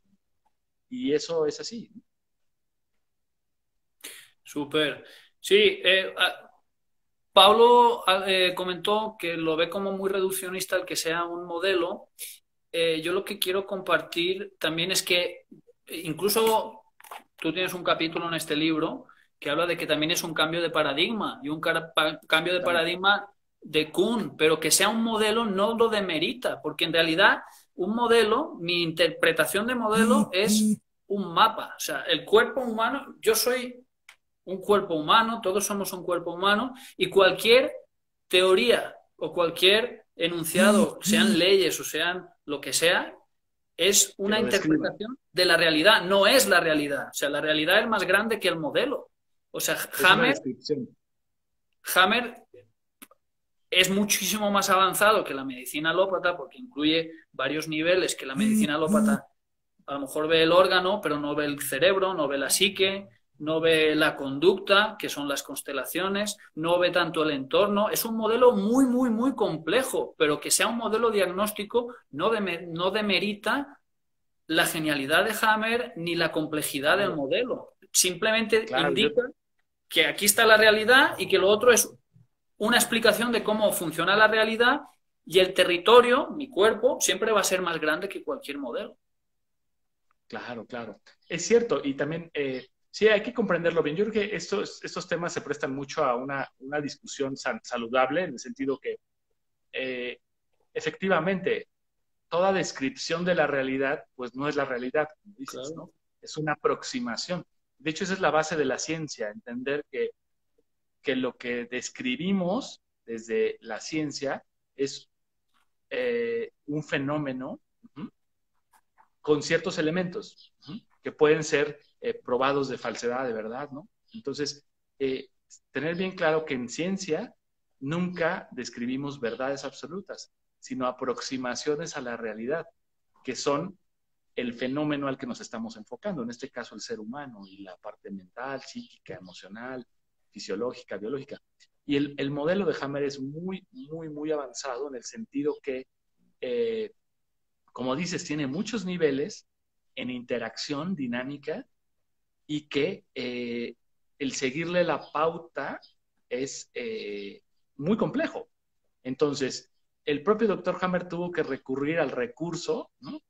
Y eso es así. Súper. Sí, Pablo comentó que lo ve como muy reduccionista el que sea un modelo. Yo lo que quiero compartir también es que incluso tú tienes un capítulo en este libro que habla de que también es un cambio de paradigma y un cambio de paradigma de Kuhn, pero que sea un modelo no lo demerita, porque en realidad un modelo, mi interpretación de modelo es un mapa. O sea, el cuerpo humano, yo soy un cuerpo humano, todos somos un cuerpo humano, y cualquier teoría o cualquier enunciado, sean leyes o sean lo que sea, es una interpretación de la realidad, no es la realidad. O sea, la realidad es más grande que el modelo. O sea, Hammer es muchísimo más avanzado que la medicina alópata porque incluye varios niveles que la medicina alópata a lo mejor ve el órgano, pero no ve el cerebro, no ve la psique, no ve la conducta, que son las constelaciones, no ve tanto el entorno. Es un modelo muy, muy, muy complejo, pero que sea un modelo diagnóstico no demerita la genialidad de Hammer ni la complejidad del modelo. Simplemente indica que aquí está la realidad y que lo otro es una explicación de cómo funciona la realidad y el territorio, mi cuerpo, siempre va a ser más grande que cualquier modelo. Claro, claro. Es cierto, y también sí, hay que comprenderlo bien. Yo creo que estos temas se prestan mucho a una discusión saludable, en el sentido que efectivamente toda descripción de la realidad, pues no es la realidad, como dices, claro. ¿No? Es una aproximación. De hecho, esa es la base de la ciencia, entender que lo que describimos desde la ciencia es un fenómeno con ciertos elementos que pueden ser probados de falsedad, de verdad, ¿no? Entonces, tener bien claro que en ciencia nunca describimos verdades absolutas, sino aproximaciones a la realidad, que son el fenómeno al que nos estamos enfocando, en este caso el ser humano y la parte mental, psíquica, emocional, fisiológica, biológica. Y el modelo de Hammer es muy, muy, muy avanzado en el sentido que eh, como dices, tiene muchos niveles en interacción dinámica y que el seguirle la pauta es muy complejo. Entonces, el propio doctor Hammer tuvo que recurrir al recurso, ¿no?,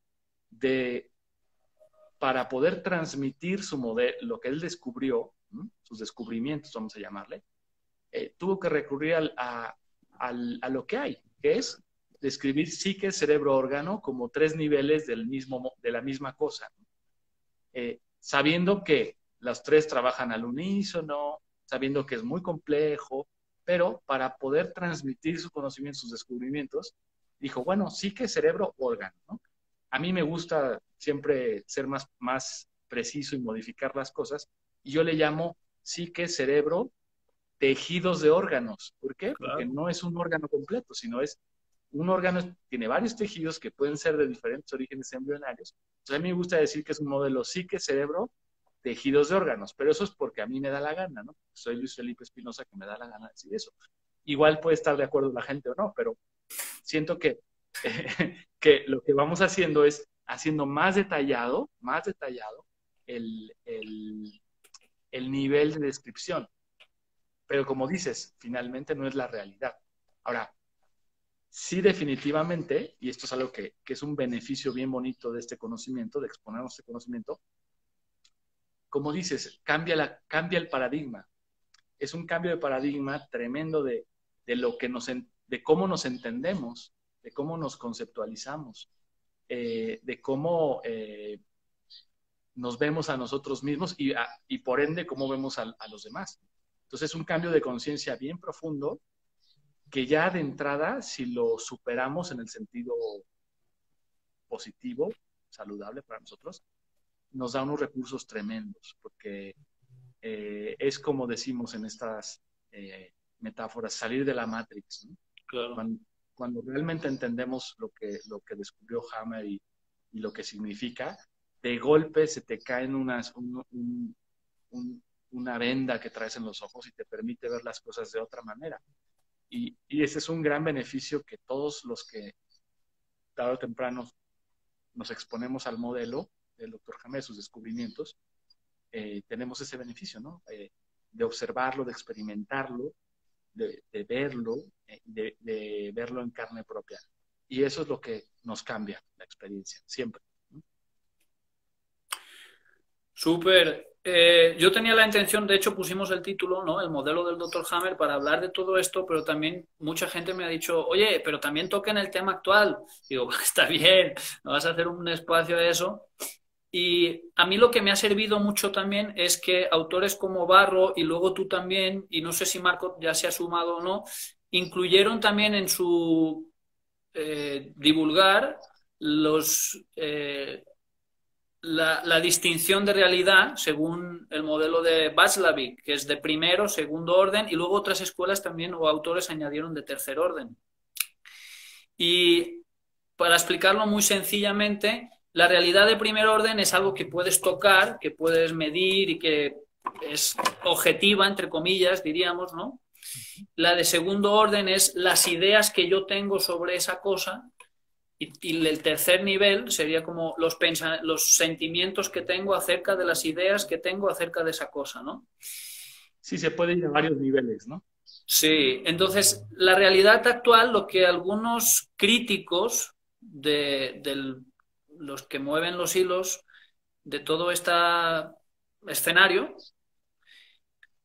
para poder transmitir su modelo, lo que él descubrió, ¿no?, sus descubrimientos, vamos a llamarle, tuvo que recurrir a lo que hay, que es describir psique, cerebro, órgano como tres niveles de la misma cosa, ¿no? Sabiendo que los tres trabajan al unísono, sabiendo que es muy complejo, pero para poder transmitir su conocimiento, sus descubrimientos, dijo, bueno, psique, cerebro, órgano, ¿no? A mí me gusta siempre ser más preciso y modificar las cosas, y yo le llamo psique, cerebro, tejidos de órganos. ¿Por qué? Porque Claro. no es un órgano completo, sino es un órgano, tiene varios tejidos que pueden ser de diferentes orígenes embrionarios. Entonces a mí me gusta decir que es un modelo psique, cerebro, tejidos de órganos, pero eso es porque a mí me da la gana, ¿no? Soy Luis Felipe Espinosa, que me da la gana decir eso. Igual puede estar de acuerdo la gente o no, pero siento que lo que vamos haciendo es haciendo más detallado el, el, el nivel de descripción. Pero como dices, finalmente no es la realidad. Ahora, sí definitivamente, y esto es algo que es un beneficio bien bonito de este conocimiento, de exponernos este conocimiento, como dices, cambia el paradigma. Es un cambio de paradigma tremendo lo que de cómo nos entendemos, de cómo nos conceptualizamos, de cómo nos vemos a nosotros mismos y por ende cómo vemos a los demás. Entonces es un cambio de conciencia bien profundo que ya de entrada, si lo superamos en el sentido positivo, saludable para nosotros, nos da unos recursos tremendos, porque es como decimos en estas metáforas, salir de la Matrix, ¿no? Claro. Cuando realmente entendemos lo que descubrió Hammer y lo que significa, de golpe se te caen una venda que traes en los ojos y te permite ver las cosas de otra manera. Y ese es un gran beneficio que todos los que tarde o temprano nos exponemos al modelo del doctor Hammer, sus descubrimientos, tenemos ese beneficio, ¿no? De observarlo, de experimentarlo, de verlo, de verlo en carne propia. Y eso es lo que nos cambia la experiencia, siempre, ¿no? Súper. Yo tenía la intención, de hecho pusimos el título, ¿no? El modelo del Dr. Hammer para hablar de todo esto, pero también mucha gente me ha dicho, oye, pero también toquen el tema actual. Digo, está bien, no vas a hacer un espacio a eso. Y a mí lo que me ha servido mucho también es que autores como Barro y luego tú también, y no sé si Marco ya se ha sumado o no, incluyeron también en su divulgar la distinción de realidad según el modelo de Václavic, que es de primero, segundo orden, y luego otras escuelas también o autores añadieron de tercer orden. Y para explicarlo muy sencillamente, la realidad de primer orden es algo que puedes tocar, que puedes medir y que es objetiva, entre comillas, diríamos, ¿no? La de segundo orden es las ideas que yo tengo sobre esa cosa. Y el tercer nivel sería como los sentimientos que tengo acerca de las ideas que tengo acerca de esa cosa, ¿no? Sí, se puede ir a varios niveles, ¿no? Sí, entonces la realidad actual, lo que algunos críticos de los que mueven los hilos de todo este escenario,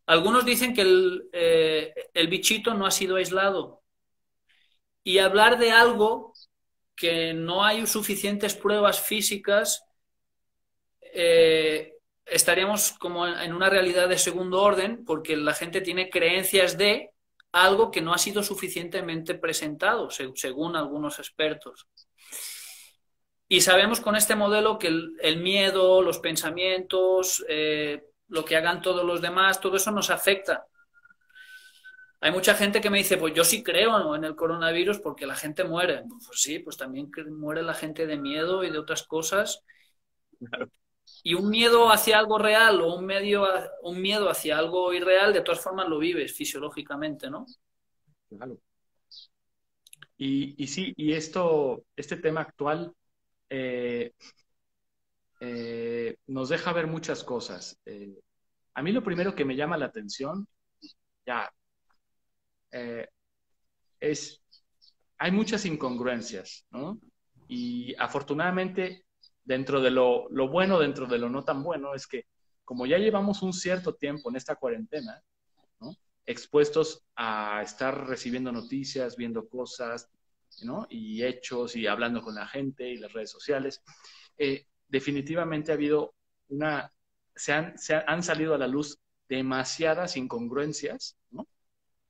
algunos dicen que el bichito no ha sido aislado y hablar de algo que no hay suficientes pruebas físicas, estaríamos como en una realidad de segundo orden porque la gente tiene creencias de algo que no ha sido suficientemente presentado, según algunos expertos. Y sabemos con este modelo que el miedo, los pensamientos, lo que hagan todos los demás, todo eso nos afecta. Hay mucha gente que me dice, pues yo sí creo, ¿no?, en el coronavirus porque la gente muere. Pues sí, pues también muere la gente de miedo y de otras cosas. Claro, Y un miedo hacia algo real o un miedo hacia algo irreal, de todas formas lo vives fisiológicamente, ¿no? claro. Y sí, y este tema actual eh, nos deja ver muchas cosas. A mí lo primero que me llama la atención, ya, eh, es, hay muchas incongruencias, ¿no? Y afortunadamente, dentro de lo bueno, dentro de lo no tan bueno, es que como ya llevamos un cierto tiempo en esta cuarentena, ¿no? Expuestos a estar recibiendo noticias, viendo cosas, ¿no? Y hechos y hablando con la gente y las redes sociales, definitivamente ha habido han salido a la luz demasiadas incongruencias, ¿no?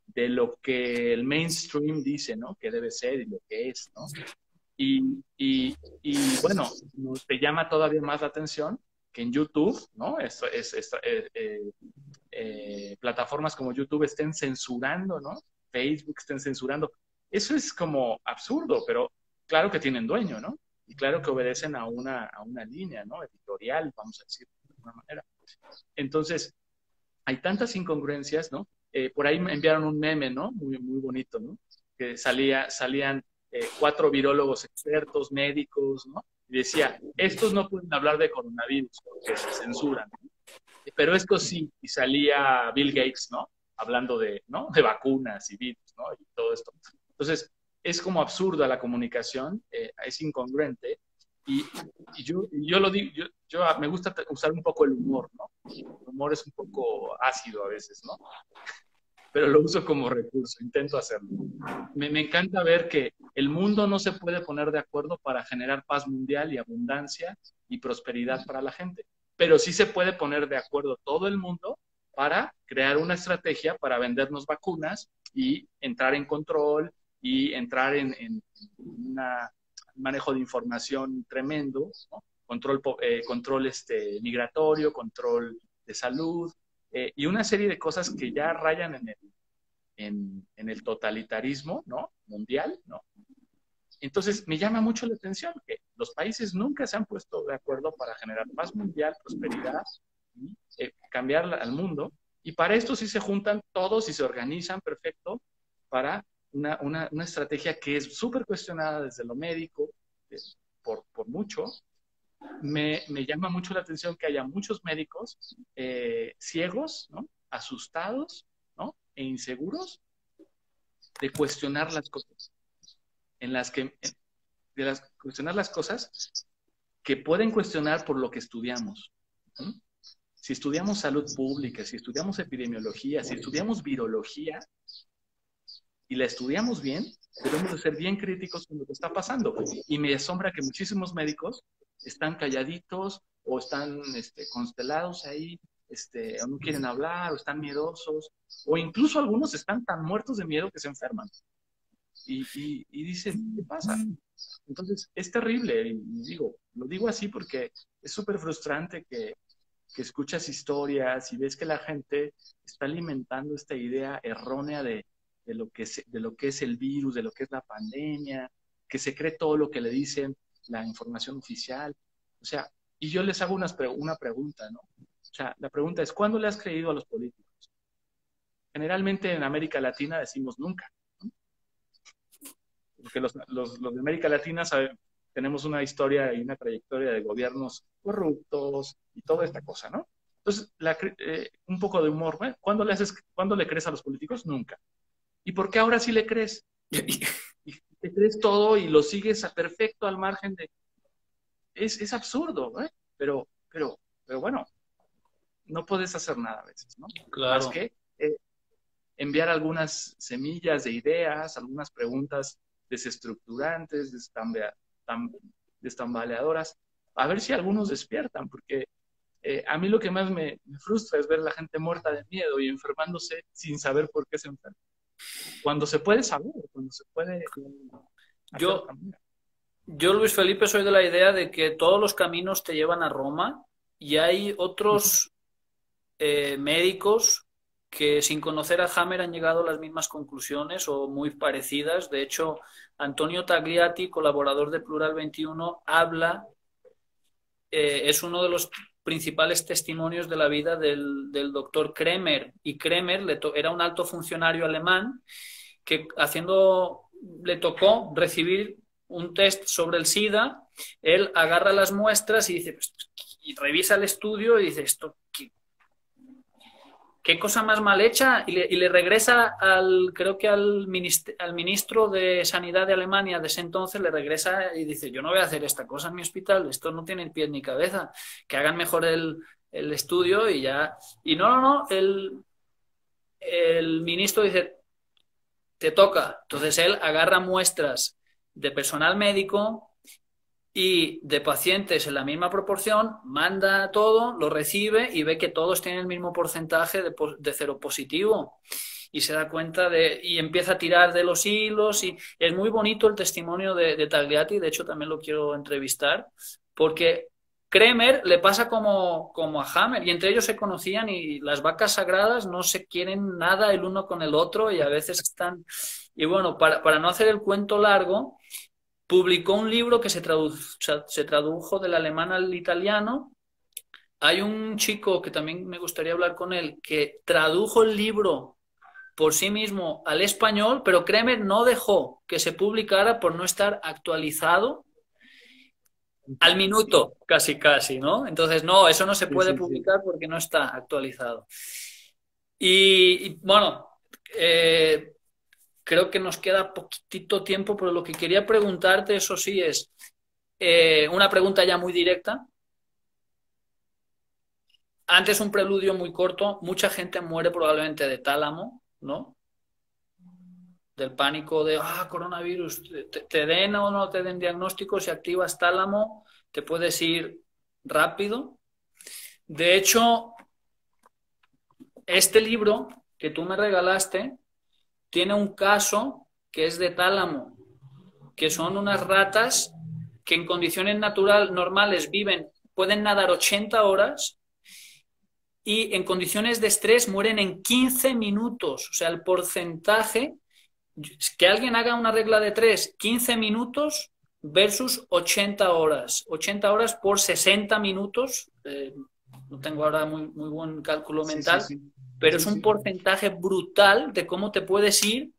De lo que el mainstream dice, ¿no? Que debe ser y lo que es, ¿no? Y bueno, te llama todavía más la atención que en YouTube, ¿no? Plataformas como YouTube estén censurando, ¿no? Facebook estén censurando. Eso es como absurdo, pero claro que tienen dueño, ¿no? Y claro que obedecen a una línea, ¿no? Editorial, vamos a decir de alguna manera. Entonces, hay tantas incongruencias, ¿no? Por ahí me enviaron un meme, ¿no? Muy, muy bonito, ¿no? Que salían 4 virólogos expertos, médicos, ¿no? Y decía, estos no pueden hablar de coronavirus porque se censuran, ¿no? Pero esto sí, y salía Bill Gates, ¿no? Hablando ¿no? De vacunas y virus, ¿no? Y todo esto. Entonces, es como absurda la comunicación, es incongruente, y, yo lo digo, me gusta usar un poco el humor, ¿no? El humor es un poco ácido a veces, ¿no? Pero lo uso como recurso, intento hacerlo. Me encanta ver que el mundo no se puede poner de acuerdo para generar paz mundial y abundancia y prosperidad para la gente, pero sí se puede poner de acuerdo todo el mundo para crear una estrategia para vendernos vacunas y entrar en control y entrar en un manejo de información tremendo, ¿no? Control migratorio, control de salud, y una serie de cosas que ya rayan en el totalitarismo, ¿no? Mundial, ¿no? Entonces, me llama mucho la atención que los países nunca se han puesto de acuerdo para generar paz mundial, prosperidad, y cambiar al mundo. Y para esto sí se juntan todos y se organizan perfecto para una estrategia que es súper cuestionada desde lo médico, por mucho. Me llama mucho la atención que haya muchos médicos ciegos, ¿no? Asustados, ¿no? E inseguros de cuestionar las cosas, cuestionar las cosas que pueden cuestionar por lo que estudiamos, ¿no? Si estudiamos salud pública, si estudiamos epidemiología, si estudiamos virología y la estudiamos bien, debemos de ser bien críticos con lo que está pasando. Y me asombra que muchísimos médicos están calladitos o están constelados ahí, o no quieren hablar, o están miedosos, o incluso algunos están tan muertos de miedo que se enferman. Y dicen, ¿qué pasa? Entonces, es terrible, y lo digo así porque es súper frustrante que escuchas historias y ves que la gente está alimentando esta idea errónea de lo que es el virus, de lo que es la pandemia, que se cree todo lo que le dicen la información oficial. O sea, y yo les hago una pregunta, ¿no? O sea, la pregunta es, ¿cuándo le has creído a los políticos? Generalmente en América Latina decimos nunca, ¿no? Porque los de América Latina tenemos una historia y una trayectoria de gobiernos corruptos y toda esta cosa, ¿no? Entonces, un poco de humor, ¿eh? ¿Cuándo le crees a los políticos? Nunca. ¿Y por qué ahora sí le crees? Y te crees todo y lo sigues a perfecto al margen de... Es absurdo, ¿eh? Pero bueno, no puedes hacer nada a veces, ¿no? Claro. Más que enviar algunas semillas de ideas, algunas preguntas desestructurantes, destambaleadoras, a ver si algunos despiertan, porque a mí lo que más me frustra es ver a la gente muerta de miedo y enfermándose sin saber por qué se enferma. Cuando se puede saber, cuando se puede... Yo, Luis Felipe, soy de la idea de que todos los caminos te llevan a Roma y hay otros médicos que sin conocer a Hammer han llegado a las mismas conclusiones o muy parecidas. De hecho, Antonio Tagliati, colaborador de Plural 21, es uno de los principales testimonios de la vida del doctor Kremer. Y Kremer era un alto funcionario alemán que haciendo le tocó recibir un test sobre el SIDA, él agarra las muestras y dice, pues, y revisa el estudio y dice, esto, ¿qué cosa más mal hecha? Y le regresa creo que al ministro de Sanidad de Alemania de ese entonces, le regresa y dice, yo no voy a hacer esta cosa en mi hospital, esto no tiene pies ni cabeza, que hagan mejor el estudio y ya. Y no, el ministro dice, te toca. Entonces él agarra muestras de personal médico y de pacientes en la misma proporción, manda todo, lo recibe y ve que todos tienen el mismo porcentaje de seropositivo. Y se da cuenta y empieza a tirar de los hilos. Y es muy bonito el testimonio de Tagliati, de hecho también lo quiero entrevistar, porque Kremer le pasa como a Hammer, y entre ellos se conocían y las vacas sagradas no se quieren nada el uno con el otro y a veces están... Y bueno, para no hacer el cuento largo, publicó un libro que se tradujo del alemán al italiano. Hay un chico que también me gustaría hablar con él, que tradujo el libro por sí mismo al español, pero Kremer no dejó que se publicara por no estar actualizado al minuto, casi, ¿no? Entonces, no, eso no se puede publicar porque no está actualizado. Y bueno, creo que nos queda poquitito tiempo, pero lo que quería preguntarte, eso sí, es una pregunta ya muy directa. Antes un preludio muy corto, mucha gente muere probablemente de tálamo, ¿no? Del pánico de, coronavirus, te den o no te den diagnóstico, si activas tálamo, te puedes ir rápido. De hecho, este libro que tú me regalaste tiene un caso que es de tálamo, que son unas ratas que en condiciones normales pueden nadar 80 horas y en condiciones de estrés mueren en 15 minutos. O sea, el porcentaje, que alguien haga una regla de 3, 15 minutos versus 80 horas. 80 horas por 60 minutos. No tengo ahora muy buen cálculo mental, pero es un porcentaje brutal de cómo te puedes ir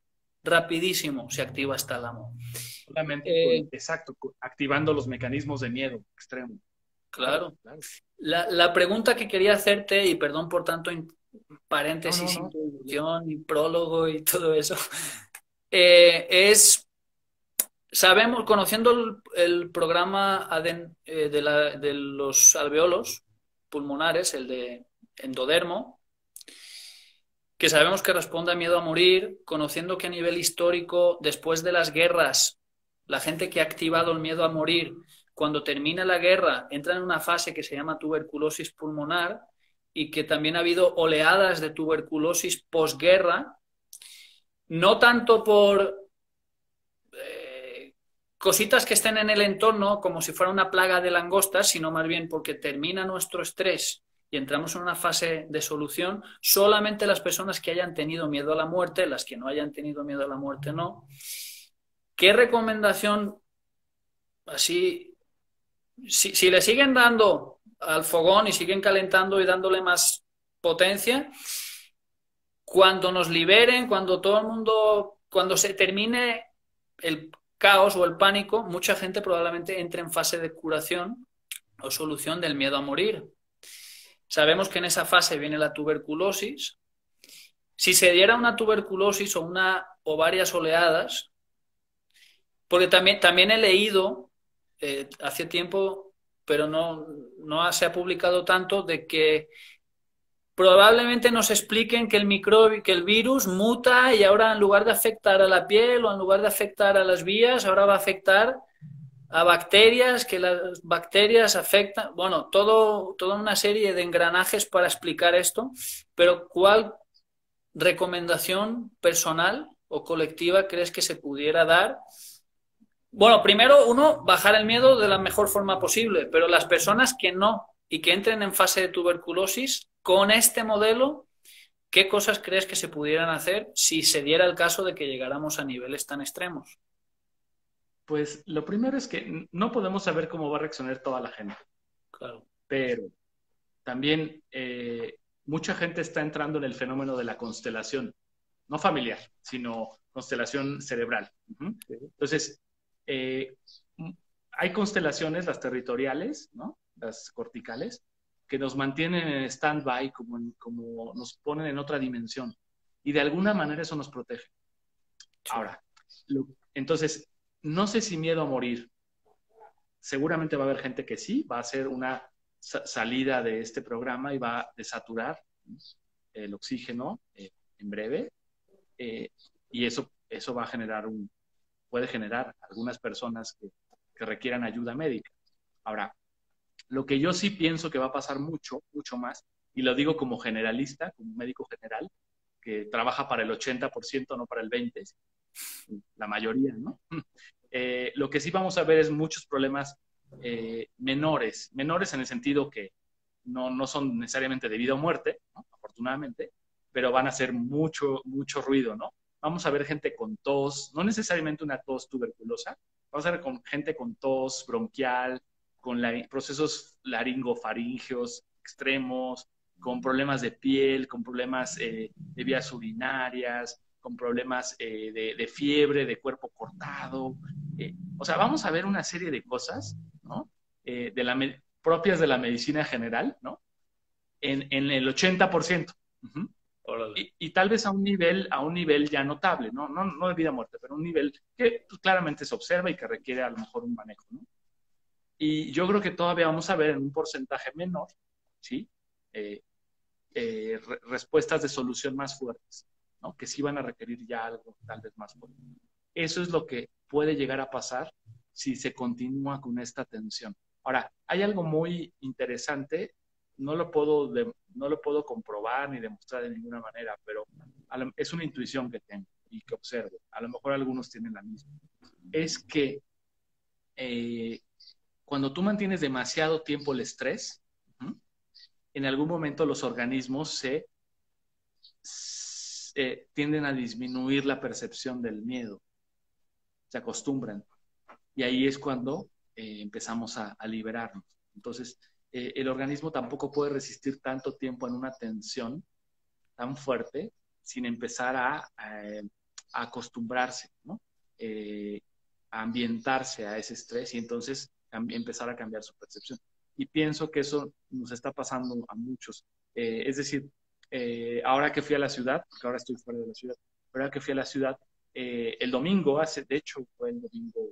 rapidísimo si activas tálamo. Solamente exacto, activando los mecanismos de miedo extremo. Claro. La pregunta que quería hacerte, y perdón por tanto paréntesis, introducción y prólogo y todo eso, sabemos, conociendo el programa de los alveolos pulmonares, el de endodermo, que sabemos que responde a miedo a morir, conociendo que a nivel histórico, después de las guerras, la gente que ha activado el miedo a morir, cuando termina la guerra, entra en una fase que se llama tuberculosis pulmonar y que también ha habido oleadas de tuberculosis posguerra, no tanto por cositas que estén en el entorno como si fuera una plaga de langostas, sino más bien porque termina nuestro estrés y entramos en una fase de solución. Solamente las personas que hayan tenido miedo a la muerte, las que no hayan tenido miedo a la muerte no. ¿Qué recomendación, así, si le siguen dando al fogón y siguen calentando y dándole más potencia, cuando nos liberen, cuando todo el mundo, cuando se termine el caos o el pánico, mucha gente probablemente entre en fase de curación o solución del miedo a morir. Sabemos que en esa fase viene la tuberculosis. Si se diera una tuberculosis o varias oleadas, porque también he leído hace tiempo, pero no se ha publicado tanto, de que probablemente nos expliquen que que el virus muta y ahora en lugar de afectar a la piel o en lugar de afectar a las vías, ahora va a afectar a bacterias, que las bacterias afectan, bueno, toda una serie de engranajes para explicar esto, pero ¿cuál recomendación personal o colectiva crees que se pudiera dar? Bueno, primero, bajar el miedo de la mejor forma posible, pero las personas que no y que entren en fase de tuberculosis, con este modelo, ¿qué cosas crees que se pudieran hacer si se diera el caso de que llegáramos a niveles tan extremos? Pues lo primero es que no podemos saber cómo va a reaccionar toda la gente. Claro. Pero también mucha gente está entrando en el fenómeno de la constelación. no familiar, sino constelación cerebral. Entonces, hay constelaciones, las territoriales, ¿no? Las corticales, que nos mantienen en stand-by, como nos ponen en otra dimensión. Y de alguna manera eso nos protege. Ahora, entonces, no sé si miedo a morir. Seguramente va a haber gente que sí, va a hacer una salida de este programa y va a desaturar el oxígeno en breve. Y eso va a generar puede generar algunas personas que requieran ayuda médica. Ahora, lo que yo sí pienso que va a pasar mucho, mucho más, y lo digo como generalista, como médico general, que trabaja para el 80%, no para el 20%, la mayoría, ¿no? Lo que sí vamos a ver es muchos problemas menores en el sentido que no son necesariamente de vida o muerte, ¿no? Afortunadamente, pero van a hacer mucho, mucho ruido, ¿no? Vamos a ver gente con tos, no necesariamente una tos tuberculosa, vamos a ver gente con tos bronquial, con procesos laringofaríngeos extremos, con problemas de piel, con problemas de vías urinarias, con problemas de fiebre, de cuerpo cortado. O sea, vamos a ver una serie de cosas, ¿no? Propias de la medicina general, ¿no? En el 80%. Y tal vez a un nivel ya notable, no de vida o muerte, pero un nivel que pues, claramente se observa y que requiere a lo mejor un manejo, ¿no? Y yo creo que todavía vamos a ver en un porcentaje menor, ¿sí? Respuestas de solución más fuertes, ¿no? Que sí van a requerir ya algo tal vez más fuerte. Eso es lo que puede llegar a pasar si se continúa con esta tensión. Ahora, hay algo muy interesante, no lo puedo comprobar ni demostrar de ninguna manera, pero es una intuición que tengo y que observo. A lo mejor algunos tienen la misma. Es que cuando tú mantienes demasiado tiempo el estrés, en algún momento los organismos tienden a disminuir la percepción del miedo, se acostumbran. Y ahí es cuando empezamos a liberarnos. Entonces, el organismo tampoco puede resistir tanto tiempo en una tensión tan fuerte sin empezar a acostumbrarse, ¿no? A ambientarse a ese estrés y entonces empezar a cambiar su percepción. Y pienso que eso nos está pasando a muchos. Es decir, ahora que fui a la ciudad, porque ahora estoy fuera de la ciudad, pero ahora que fui a la ciudad, el domingo, de hecho fue el domingo,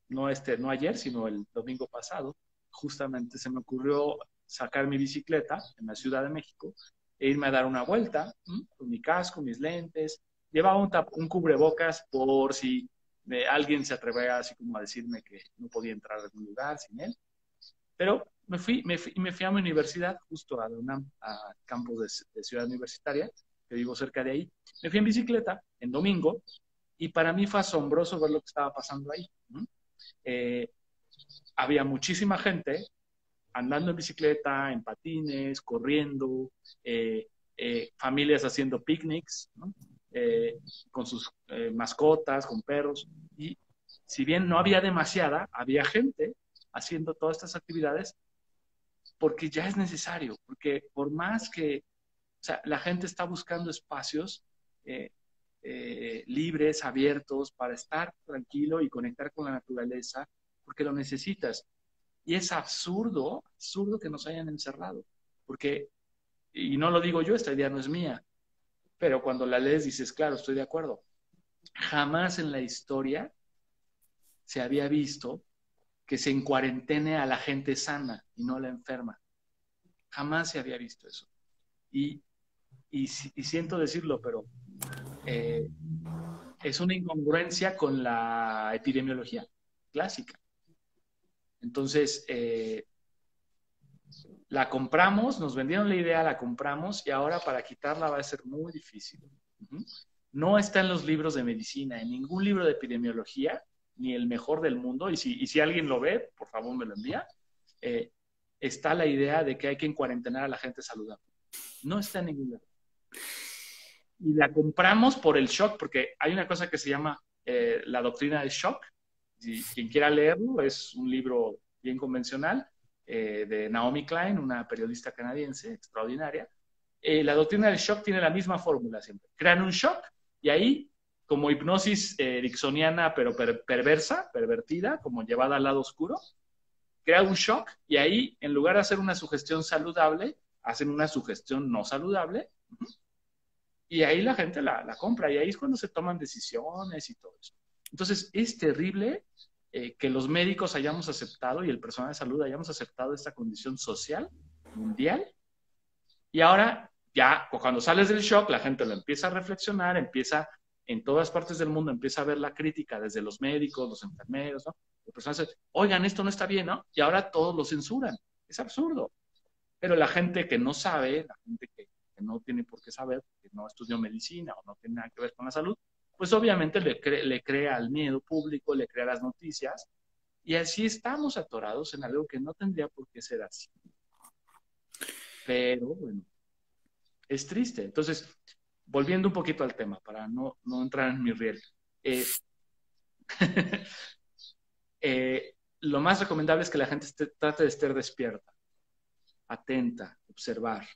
no ayer, sino el domingo pasado, justamente se me ocurrió sacar mi bicicleta en la Ciudad de México e irme a dar una vuelta con mi casco, mis lentes. Llevaba un cubrebocas por si alguien se atrevía así como a decirme que no podía entrar a algún lugar sin él. Pero me fui a mi universidad, justo a la UNAM, a campus de Ciudad Universitaria, que vivo cerca de ahí. Me fui en bicicleta en domingo y para mí fue asombroso ver lo que estaba pasando ahí. Había muchísima gente andando en bicicleta, en patines, corriendo, familias haciendo picnics, ¿no? Con sus mascotas, con perros. Y si bien no había demasiada, había gente haciendo todas estas actividades porque ya es necesario, porque por más que, o sea, la gente está buscando espacios libres, abiertos, para estar tranquilo y conectar con la naturaleza, porque lo necesitas. Y es absurdo que nos hayan encerrado, porque, y no lo digo yo, esta idea no es mía, pero cuando la lees dices, claro, estoy de acuerdo. Jamás en la historia se había visto que se encuarentene a la gente sana y no a la enferma. Jamás se había visto eso. Y siento decirlo, pero es una incongruencia con la epidemiología clásica. Entonces, la compramos, nos vendieron la idea, la compramos y ahora para quitarla va a ser muy difícil. No está en los libros de medicina, en ningún libro de epidemiología, ni el mejor del mundo, y si alguien lo ve, por favor me lo envía, está la idea de que hay que encuarentenar a la gente saludable. No está en ningún lugar. Y la compramos por el shock, porque hay una cosa que se llama la doctrina del shock. Si quien quiera leerlo, es un libro bien convencional de Naomi Klein, una periodista canadiense extraordinaria, la doctrina del shock tiene la misma fórmula siempre. Crean un shock y ahí, como hipnosis ericksoniana, pero perversa, pervertida, como llevada al lado oscuro, crea un shock y ahí, en lugar de hacer una sugestión saludable, hacen una sugestión no saludable y ahí la gente la compra y ahí es cuando se toman decisiones y todo eso. Entonces, es terrible que los médicos hayamos aceptado y el personal de salud hayamos aceptado esta condición social, mundial, y ahora ya cuando sales del shock, la gente lo empieza a reflexionar, empieza en todas partes del mundo, empieza a ver la crítica desde los médicos, los enfermeros, ¿no? El personal dice, oigan, esto no está bien, ¿no? Y ahora todos lo censuran. Es absurdo. Pero la gente que no sabe, la gente que no tiene por qué saber, que no estudió medicina o no tiene nada que ver con la salud, pues obviamente le crea al miedo público, le crea las noticias, y así estamos atorados en algo que no tendría por qué ser así. Pero, bueno, es triste. Entonces, volviendo un poquito al tema, para no entrar en mi riel. Lo más recomendable es que la gente trate de estar despierta, atenta, observar.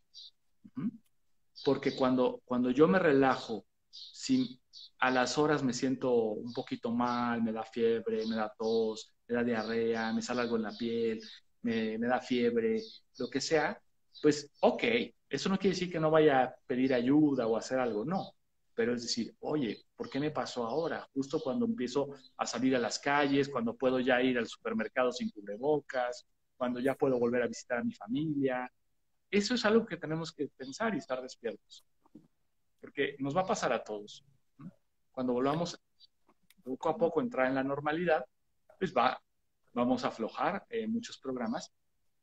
Porque cuando yo me relajo, si a las horas me siento un poquito mal, me da fiebre, me da tos, me da diarrea, me sale algo en la piel, me da fiebre, lo que sea, pues ok, eso no quiere decir que no vaya a pedir ayuda o hacer algo, no. Pero es decir, oye, ¿por qué me pasó ahora? Justo cuando empiezo a salir a las calles, cuando puedo ya ir al supermercado sin cubrebocas, cuando ya puedo volver a visitar a mi familia. Eso es algo que tenemos que pensar y estar despiertos. Porque nos va a pasar a todos, ¿no? Cuando volvamos poco a poco a entrar en la normalidad, pues vamos a aflojar muchos programas.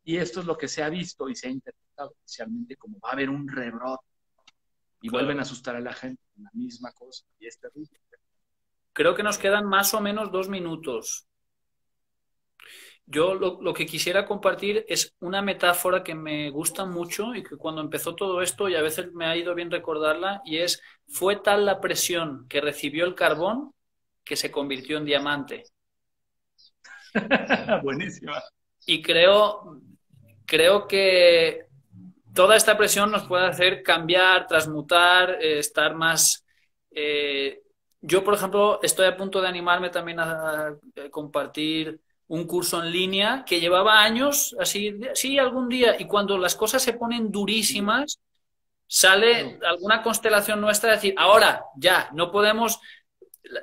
Y esto es lo que se ha visto y se ha interpretado especialmente como va a haber un rebrote. Y Claro. vuelven a asustar a la gente con la misma cosa. Y es terrible. Creo que nos quedan más o menos 2 minutos. Yo lo que quisiera compartir es una metáfora que me gusta mucho y que cuando empezó todo esto, y a veces me ha ido bien recordarla, y es, fue tal la presión que recibió el carbón que se convirtió en diamante. Buenísima. Y creo que toda esta presión nos puede hacer cambiar, transmutar, estar más... yo, por ejemplo, estoy a punto de animarme también a compartir un curso en línea que llevaba años, así, sí, algún día, y cuando las cosas se ponen durísimas, sale alguna constelación nuestra de decir, ahora, ya, no podemos...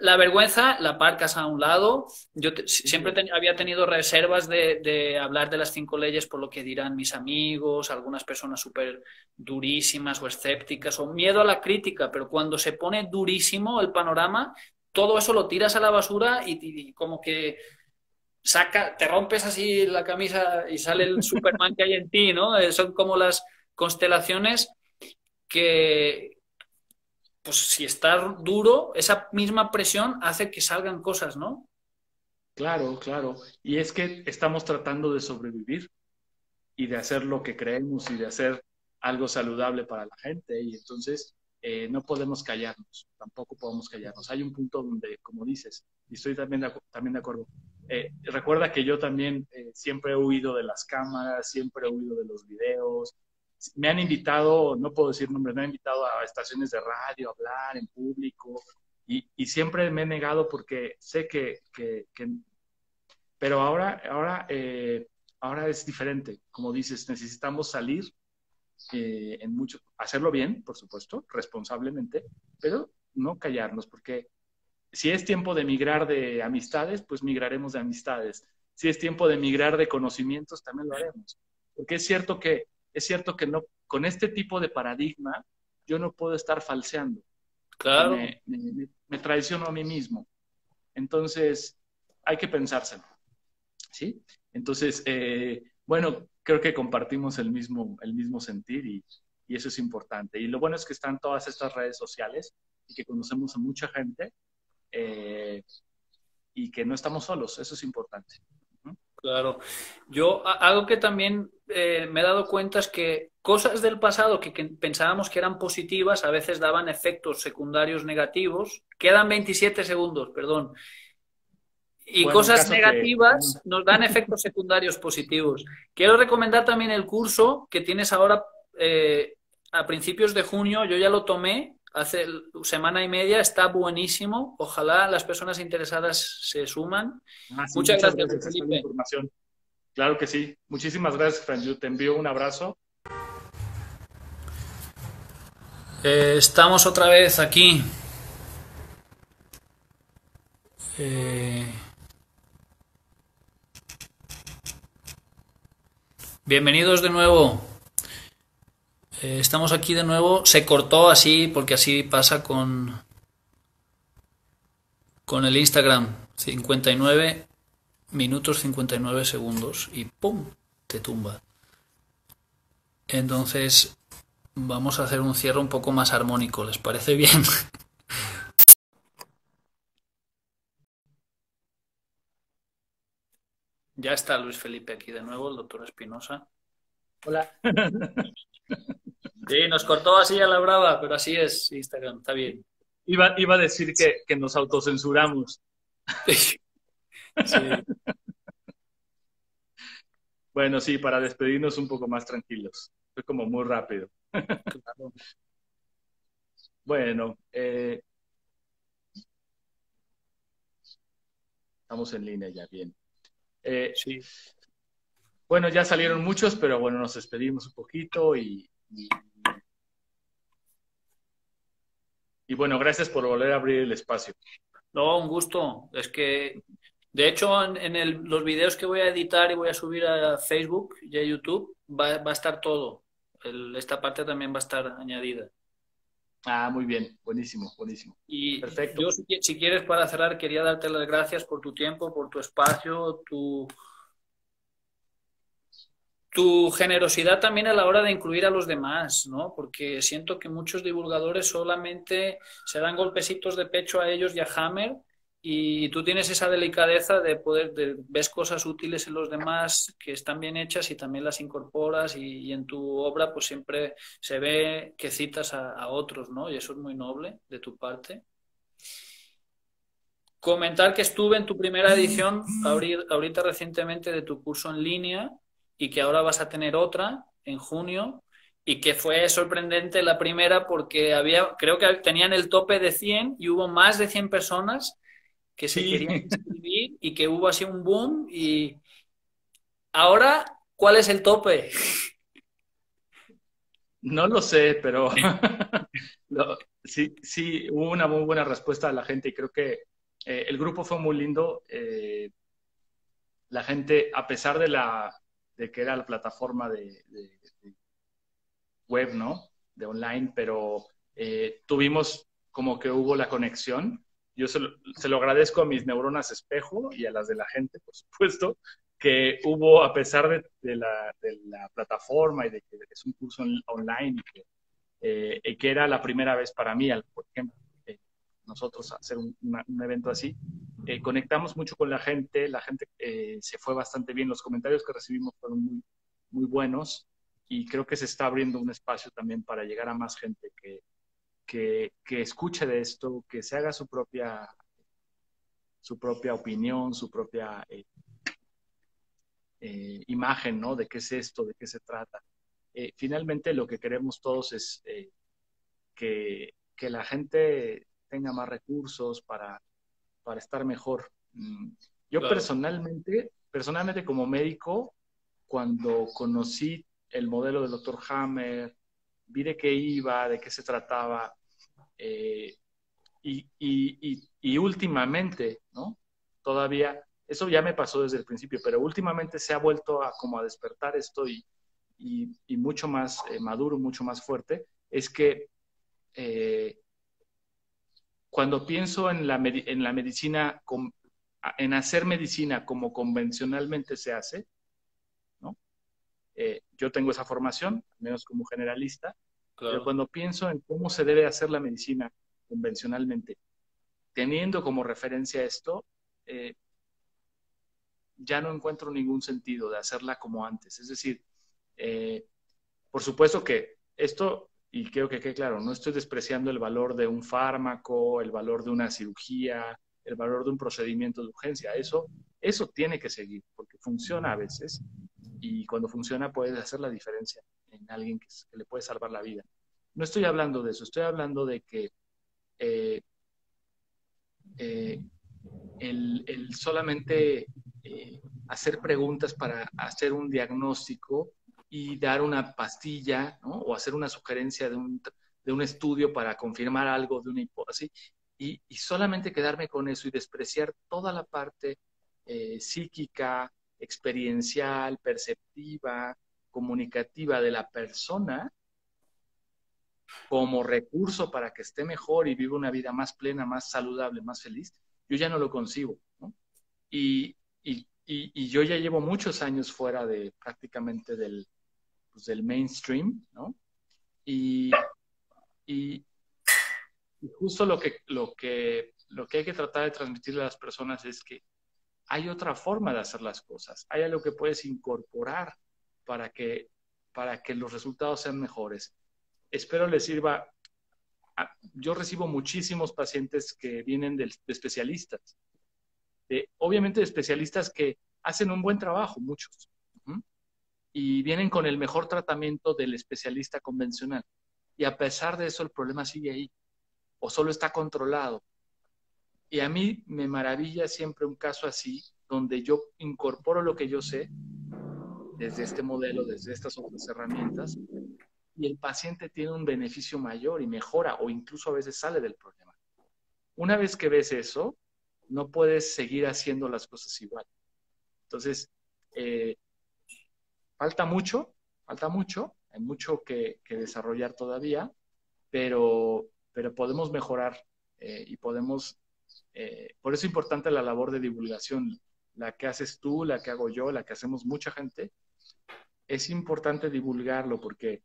La vergüenza la aparcas a un lado. Yo siempre había tenido reservas de hablar de las 5 leyes por lo que dirán mis amigos, algunas personas súper durísimas o escépticas, o miedo a la crítica, pero cuando se pone durísimo el panorama, todo eso lo tiras a la basura y como que te rompes así la camisa y sale el Superman que hay en ti, ¿no? Son como las constelaciones que, pues si está duro, esa misma presión hace que salgan cosas, ¿no? Claro, claro. Y es que estamos tratando de sobrevivir y de hacer lo que creemos y de hacer algo saludable para la gente. Y entonces no podemos callarnos, tampoco podemos callarnos. Hay un punto donde, como dices, y estoy también de acuerdo, recuerda que yo también siempre he huido de las cámaras, siempre he huido de los videos. Me han invitado, no puedo decir nombres, me han invitado a estaciones de radio a hablar en público y siempre me he negado porque sé pero ahora es diferente. Como dices, necesitamos salir hacerlo bien, por supuesto, responsablemente, pero no callarnos, porque si es tiempo de migrar de amistades, pues migraremos de amistades. Si es tiempo de migrar de conocimientos, también lo haremos. Porque es cierto que no, con este tipo de paradigma, yo no puedo estar falseando. Claro. Me traiciono a mí mismo. Entonces, hay que pensárselo. ¿Sí? Entonces, bueno, creo que compartimos el mismo sentir y eso es importante. Y lo bueno es que están todas estas redes sociales y que conocemos a mucha gente y que no estamos solos. Eso es importante. Claro. Yo algo que también me he dado cuenta es que cosas del pasado que pensábamos que eran positivas a veces daban efectos secundarios negativos. Quedan 27 segundos, perdón. Y bueno, cosas negativas nos dan efectos secundarios positivos. Quiero recomendar también el curso que tienes ahora a principios de junio, yo ya lo tomé, hace semana y media, está buenísimo. Ojalá las personas interesadas se suman. Ah, sí, Muchas muchas gracias, gracias. Está la Felipe. información. Claro que sí. Muchísimas gracias, Franju. Te envío un abrazo. Estamos otra vez aquí. Eh, bienvenidos de nuevo. Estamos aquí de nuevo. Se cortó así porque así pasa con el Instagram. 59 minutos 59 segundos y ¡pum! Te tumba. Entonces vamos a hacer un cierre un poco más armónico. ¿Les parece bien? Ya está Luis Felipe aquí de nuevo, el doctor Espinosa. Hola. Sí, nos cortó así a la brava, pero así es Instagram, está bien. Iba a decir que nos autocensuramos. Sí, Bueno, sí, para despedirnos un poco más tranquilos. Fue como muy rápido. claro. Bueno, estamos en línea ya, bien. Eh, Sí. bueno, ya salieron muchos, pero bueno, nos despedimos un poquito y bueno, gracias por volver a abrir el espacio. No, un gusto. Es que, de hecho, los videos que voy a editar y voy a subir a Facebook y a YouTube, va a estar todo. Esta parte también va a estar añadida. Ah, muy bien, buenísimo, buenísimo. Y Perfecto. yo, si quieres, para cerrar, quería darte las gracias por tu tiempo, por tu espacio, tu generosidad también a la hora de incluir a los demás, ¿no? Porque siento que muchos divulgadores solamente se dan golpecitos de pecho a ellos y a Hammer, y tú tienes esa delicadeza de ves cosas útiles en los demás que están bien hechas y también las incorporas, y en tu obra pues siempre se ve que citas a otros, ¿no? Y eso es muy noble de tu parte. Comentar que estuve en tu primera edición ahorita recientemente de tu curso en línea, y que ahora vas a tener otra en junio, y que fue sorprendente la primera porque creo que tenían el tope de 100 y hubo más de 100 personas que se Sí, querían inscribir, y que hubo así un boom. Y ahora, ¿cuál es el tope? no lo sé, pero sí, sí, hubo una muy buena respuesta de la gente y creo que el grupo fue muy lindo. La gente, a pesar de que era la plataforma de web, ¿no? De online, pero tuvimos como que hubo la conexión. Yo se lo agradezco a mis neuronas espejo y a las de la gente, por supuesto, que hubo, a pesar de la plataforma y de que es un curso online y que era la primera vez para mí, por ejemplo, nosotros hacer un evento así, conectamos mucho con la gente se fue bastante bien, los comentarios que recibimos fueron muy buenos y creo que se está abriendo un espacio también para llegar a más gente que escuche de esto, que se haga su propia opinión, su propia imagen, ¿no? De qué es esto, de qué se trata. Finalmente lo que queremos todos es que la gente tenga más recursos para estar mejor. Yo Claro, personalmente como médico, cuando conocí el modelo del doctor Hammer, vi de qué iba, de qué se trataba, eh, y últimamente, ¿no? Todavía, eso ya me pasó desde el principio, pero últimamente se ha vuelto como a despertar esto y mucho más maduro, mucho más fuerte, es que eh, cuando pienso en la medicina, en hacer medicina como convencionalmente se hace, ¿no? Yo tengo esa formación, al menos como generalista, pero claro. cuando pienso en cómo se debe hacer la medicina convencionalmente, teniendo como referencia esto, eh, ya no encuentro ningún sentido de hacerla como antes. Es decir, eh, por supuesto que esto, y creo que quede claro, no estoy despreciando el valor de un fármaco, el valor de una cirugía, el valor de un procedimiento de urgencia. Eso tiene que seguir, porque funciona a veces y cuando funciona puede hacer la diferencia en alguien que le puede salvar la vida. No estoy hablando de eso, estoy hablando de que eh, eh, el solamente hacer preguntas para hacer un diagnóstico y dar una pastilla, ¿no? O hacer una sugerencia de un estudio para confirmar algo de una hipótesis, y solamente quedarme con eso y despreciar toda la parte psíquica, experiencial, perceptiva, comunicativa de la persona como recurso para que esté mejor y viva una vida más plena, más saludable, más feliz, yo ya no lo concibo, ¿no? Y yo ya llevo muchos años fuera de prácticamente pues, del mainstream, ¿no? Y, y, y justo lo que hay que tratar de transmitirle a las personas es que hay otra forma de hacer las cosas, hay algo que puedes incorporar para que, para que los resultados sean mejores. Espero les sirva. Yo recibo muchísimos pacientes que vienen de especialistas, obviamente de especialistas que hacen un buen trabajo, muchos, y vienen con el mejor tratamiento del especialista convencional. Y a pesar de eso, el problema sigue ahí, o solo está controlado. Y a mí me maravilla siempre un caso así, donde yo incorporo lo que yo sé desde este modelo, desde estas otras herramientas, y el paciente tiene un beneficio mayor y mejora, o incluso a veces sale del problema. Una vez que ves eso, no puedes seguir haciendo las cosas igual. Entonces, eh, falta mucho, hay mucho que desarrollar todavía, pero podemos mejorar y podemos, por eso es importante la labor de divulgación, la que haces tú, la que hago yo, la que hacemos mucha gente. Es importante divulgarlo porque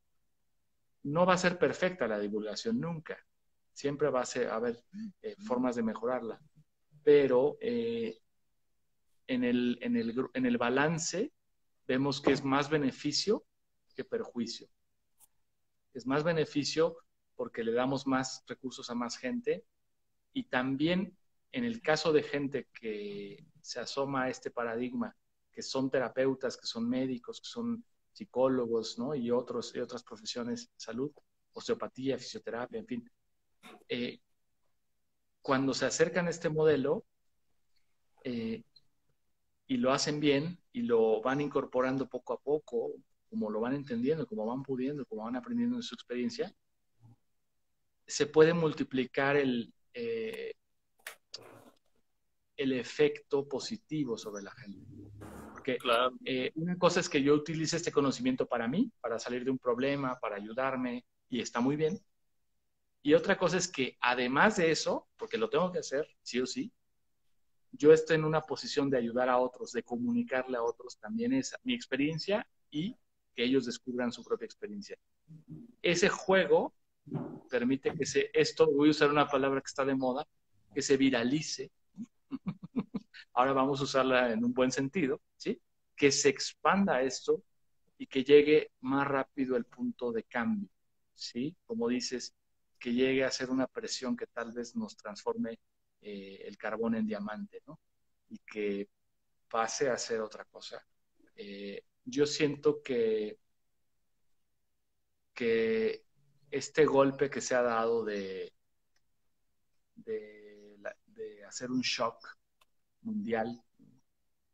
no va a ser perfecta la divulgación nunca. Siempre va a haber formas de mejorarla. Pero en el balance vemos que es más beneficio que perjuicio. Es más beneficio porque le damos más recursos a más gente, y también en el caso de gente que se asoma a este paradigma, que son terapeutas, que son médicos, que son psicólogos, ¿no? Y otras profesiones de salud, osteopatía, fisioterapia, en fin. Cuando se acercan a este modelo y lo hacen bien y lo van incorporando poco a poco, como lo van entendiendo, como van pudiendo, como van aprendiendo de su experiencia, se puede multiplicar el efecto positivo sobre la gente. Porque Claro. una cosa es que yo utilice este conocimiento para mí, para salir de un problema, para ayudarme, y está muy bien. Y otra cosa es que además de eso, porque lo tengo que hacer, sí o sí, yo estoy en una posición de ayudar a otros, de comunicarle a otros también mi experiencia y que ellos descubran su propia experiencia. Ese juego permite que esto, voy a usar una palabra que está de moda, que se viralice. Ahora vamos a usarla en un buen sentido, ¿sí? Que se expanda esto y que llegue más rápido el punto de cambio, ¿sí? Como dices, que llegue a ser una presión que tal vez nos transforme el carbón en diamante, ¿no? Y que pase a ser otra cosa. Yo siento que este golpe que se ha dado de hacer un shock mundial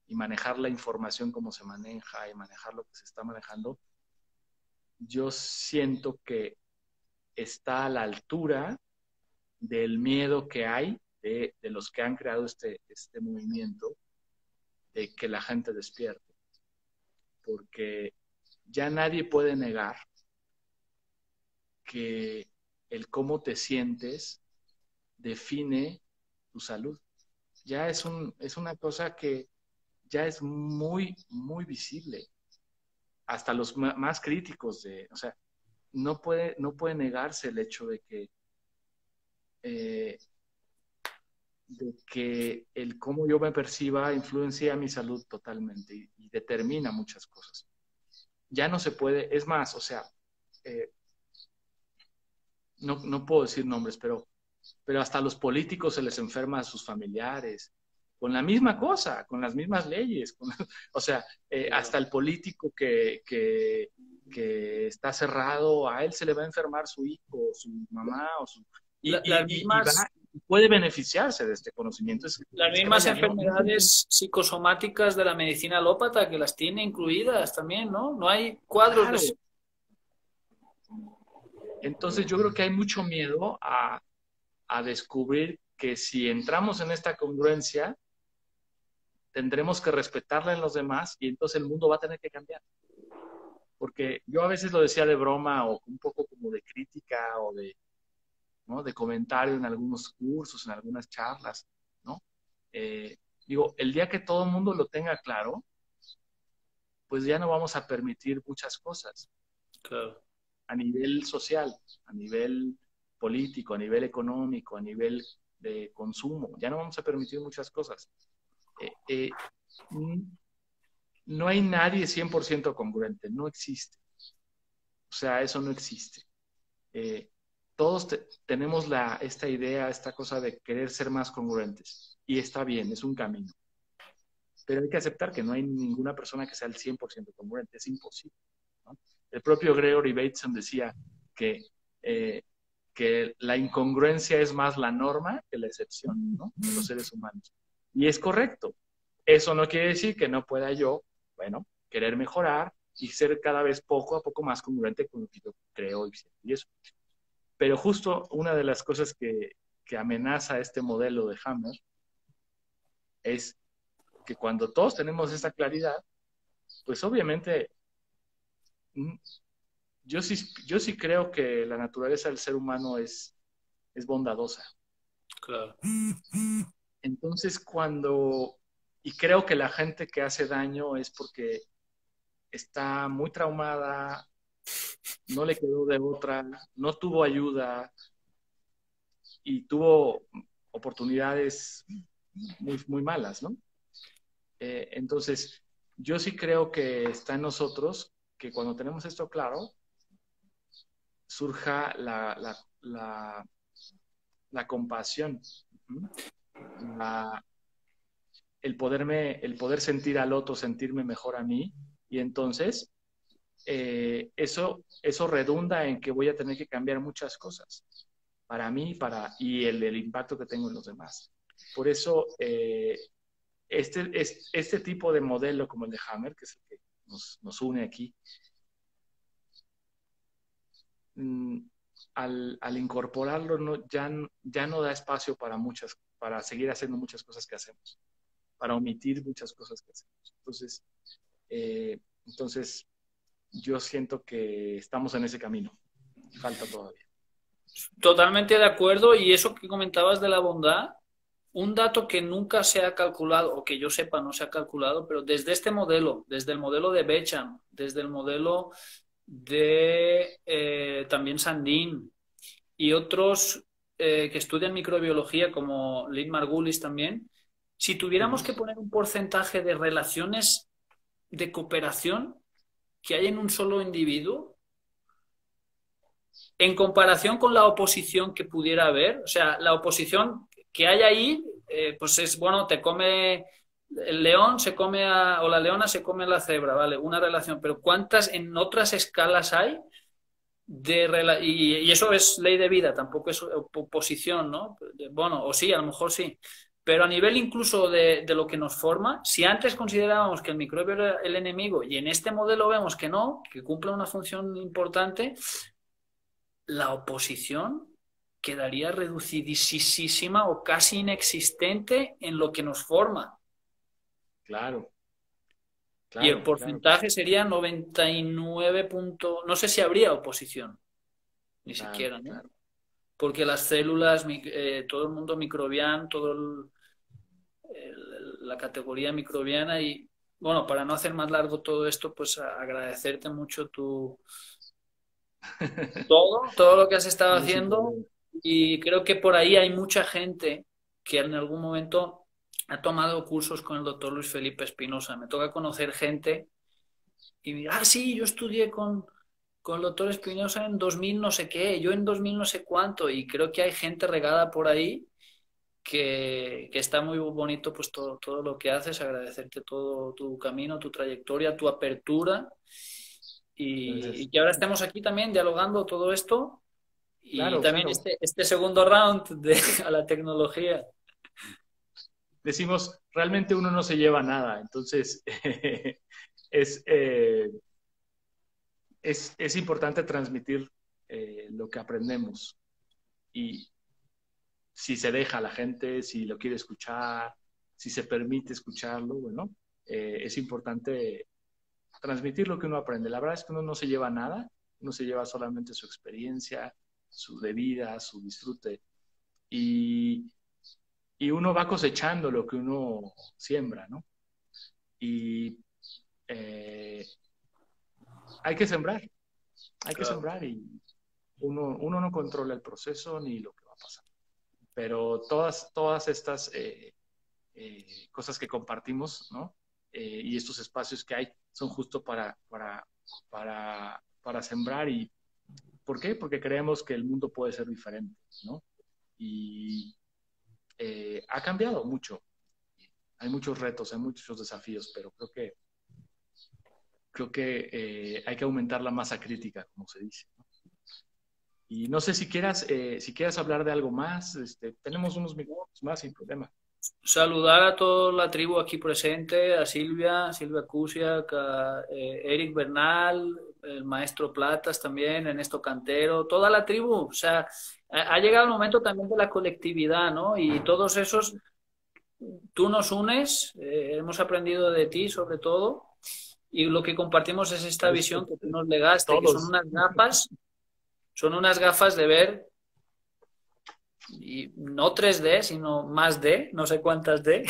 y manejar la información como se maneja y manejar lo que se está manejando, yo siento que está a la altura del miedo que hay de los que han creado este movimiento, de que la gente despierte. Porque ya nadie puede negar que el cómo te sientes define tu salud. Ya es una cosa que ya es muy, muy visible. Hasta los más críticos o sea, no puede negarse el hecho de que el cómo yo me perciba influencia mi salud totalmente y determina muchas cosas. Ya no se puede, es más, o sea, no puedo decir nombres, pero hasta a los políticos se les enferma a sus familiares, con la misma cosa, con las mismas leyes. O sea, hasta el político que está cerrado, a él se le va a enfermar su hijo, su mamá, Las y mismas, puede beneficiarse de este conocimiento. las Es que mismas vaya, enfermedades psicosomáticas de la medicina alópata que las tiene incluidas también, ¿no? No hay cuadros claro. de... Entonces yo creo que hay mucho miedo a descubrir que si entramos en esta congruencia, tendremos que respetarla en los demás y entonces el mundo va a tener que cambiar. Porque yo a veces lo decía de broma o un poco como de crítica o de, ¿no?, de comentario en algunos cursos, en algunas charlas, ¿no? Digo, el día que todo el mundo lo tenga claro, pues ya no vamos a permitir muchas cosas. Claro. A nivel social, a nivel político, a nivel económico, a nivel de consumo. Ya no vamos a permitir muchas cosas. No hay nadie 100% congruente, no existe. O sea, eso no existe. Todos tenemos esta idea, esta cosa de querer ser más congruentes. Y está bien, es un camino. Pero hay que aceptar que no hay ninguna persona que sea el 100% congruente, es imposible, ¿no? El propio Gregory Bateson decía que la incongruencia es más la norma que la excepción, ¿no?, de los seres humanos. Y es correcto. Eso no quiere decir que no pueda yo, bueno, querer mejorar y ser cada vez poco a poco más congruente con lo que yo creo y eso. Pero justo una de las cosas que amenaza este modelo de Hammer es que cuando todos tenemos esa claridad, pues obviamente yo sí creo que la naturaleza del ser humano es bondadosa. Claro. Entonces y creo que la gente que hace daño es porque está muy traumada, no le quedó de otra, no tuvo ayuda y tuvo oportunidades muy, muy malas, ¿no? Entonces, yo sí creo que está en nosotros que cuando tenemos esto claro, surja la compasión, el poder sentir al otro, sentirme mejor a mí, y entonces eso redunda en que voy a tener que cambiar muchas cosas para mí y el impacto que tengo en los demás. Por eso, este tipo de modelo como el de Hammer, que es el que nos une aquí, al incorporarlo ya no da espacio para seguir haciendo muchas cosas que hacemos, para omitir muchas cosas que hacemos. Entonces yo siento que estamos en ese camino. Falta todavía. Totalmente de acuerdo. Y eso que comentabas de la bondad, un dato que nunca se ha calculado, o que yo sepa no se ha calculado, pero desde este modelo, desde el modelo de Beckham, desde el modelo de también Sandin y otros que estudian microbiología como Lynn Margulis también, si tuviéramos que poner un porcentaje de relaciones de cooperación que hay en un solo individuo, en comparación con la oposición que pudiera haber, o sea, la oposición que hay ahí, pues es, bueno, te come el león, o la leona se come a la cebra, ¿vale? Una relación, pero ¿cuántas en otras escalas hay? Y eso es ley de vida, tampoco es oposición, ¿no? Bueno, o sí, a lo mejor sí. Pero a nivel incluso de lo que nos forma, si antes considerábamos que el microbio era el enemigo y en este modelo vemos que no, que cumple una función importante, la oposición quedaría reducidísima o casi inexistente en lo que nos forma. Claro. Y el porcentaje sería 99 no sé si habría oposición, ni siquiera, ¿no? Claro. Porque las células, todo el mundo microbiano, la categoría microbiana y, bueno, para no hacer más largo todo esto, pues agradecerte mucho todo lo que has estado haciendo, y creo que por ahí hay mucha gente que en algún momento ha tomado cursos con el doctor Luis Felipe Espinosa. Me toca conocer gente y me dice, sí, yo estudié con el doctor Espinosa en 2000 no sé qué, yo en 2000 no sé cuánto, y creo que hay gente regada por ahí que está muy bonito pues todo lo que haces, agradecerte todo tu camino, tu trayectoria, tu apertura Entonces, y que ahora estemos aquí también dialogando todo esto y claro, también claro. este segundo round a la tecnología. Decimos, realmente uno no se lleva nada, entonces es, eh, es importante transmitir lo que aprendemos y si se deja a la gente, si lo quiere escuchar, si se permite escucharlo, bueno, es importante transmitir lo que uno aprende. La verdad es que uno no se lleva nada, uno se lleva solamente su experiencia, su de vida, su disfrute y, y uno va cosechando lo que uno siembra, ¿no? Y eh, hay que sembrar, hay que Claro. sembrar y uno no controla el proceso ni lo que va a pasar. Pero todas estas cosas que compartimos, ¿no? Y estos espacios que hay son justo para sembrar. ¿Y por qué? Porque creemos que el mundo puede ser diferente, ¿no? Y ha cambiado mucho. Hay muchos retos, hay muchos desafíos, pero creo que hay que aumentar la masa crítica, como se dice, ¿no? Y no sé si quieras hablar de algo más, tenemos unos minutos más sin problema. Saludar a toda la tribu aquí presente, a Silvia Cusiak, a Eric Bernal, el maestro Platas también, Ernesto Cantero, toda la tribu. O sea, ha llegado el momento también de la colectividad, ¿no? Y todos esos, tú nos unes, hemos aprendido de ti sobre todo, y lo que compartimos es esta visión que tú nos legaste, que Todos. son unas gafas de ver y no 3D, sino más D, no sé cuántas D.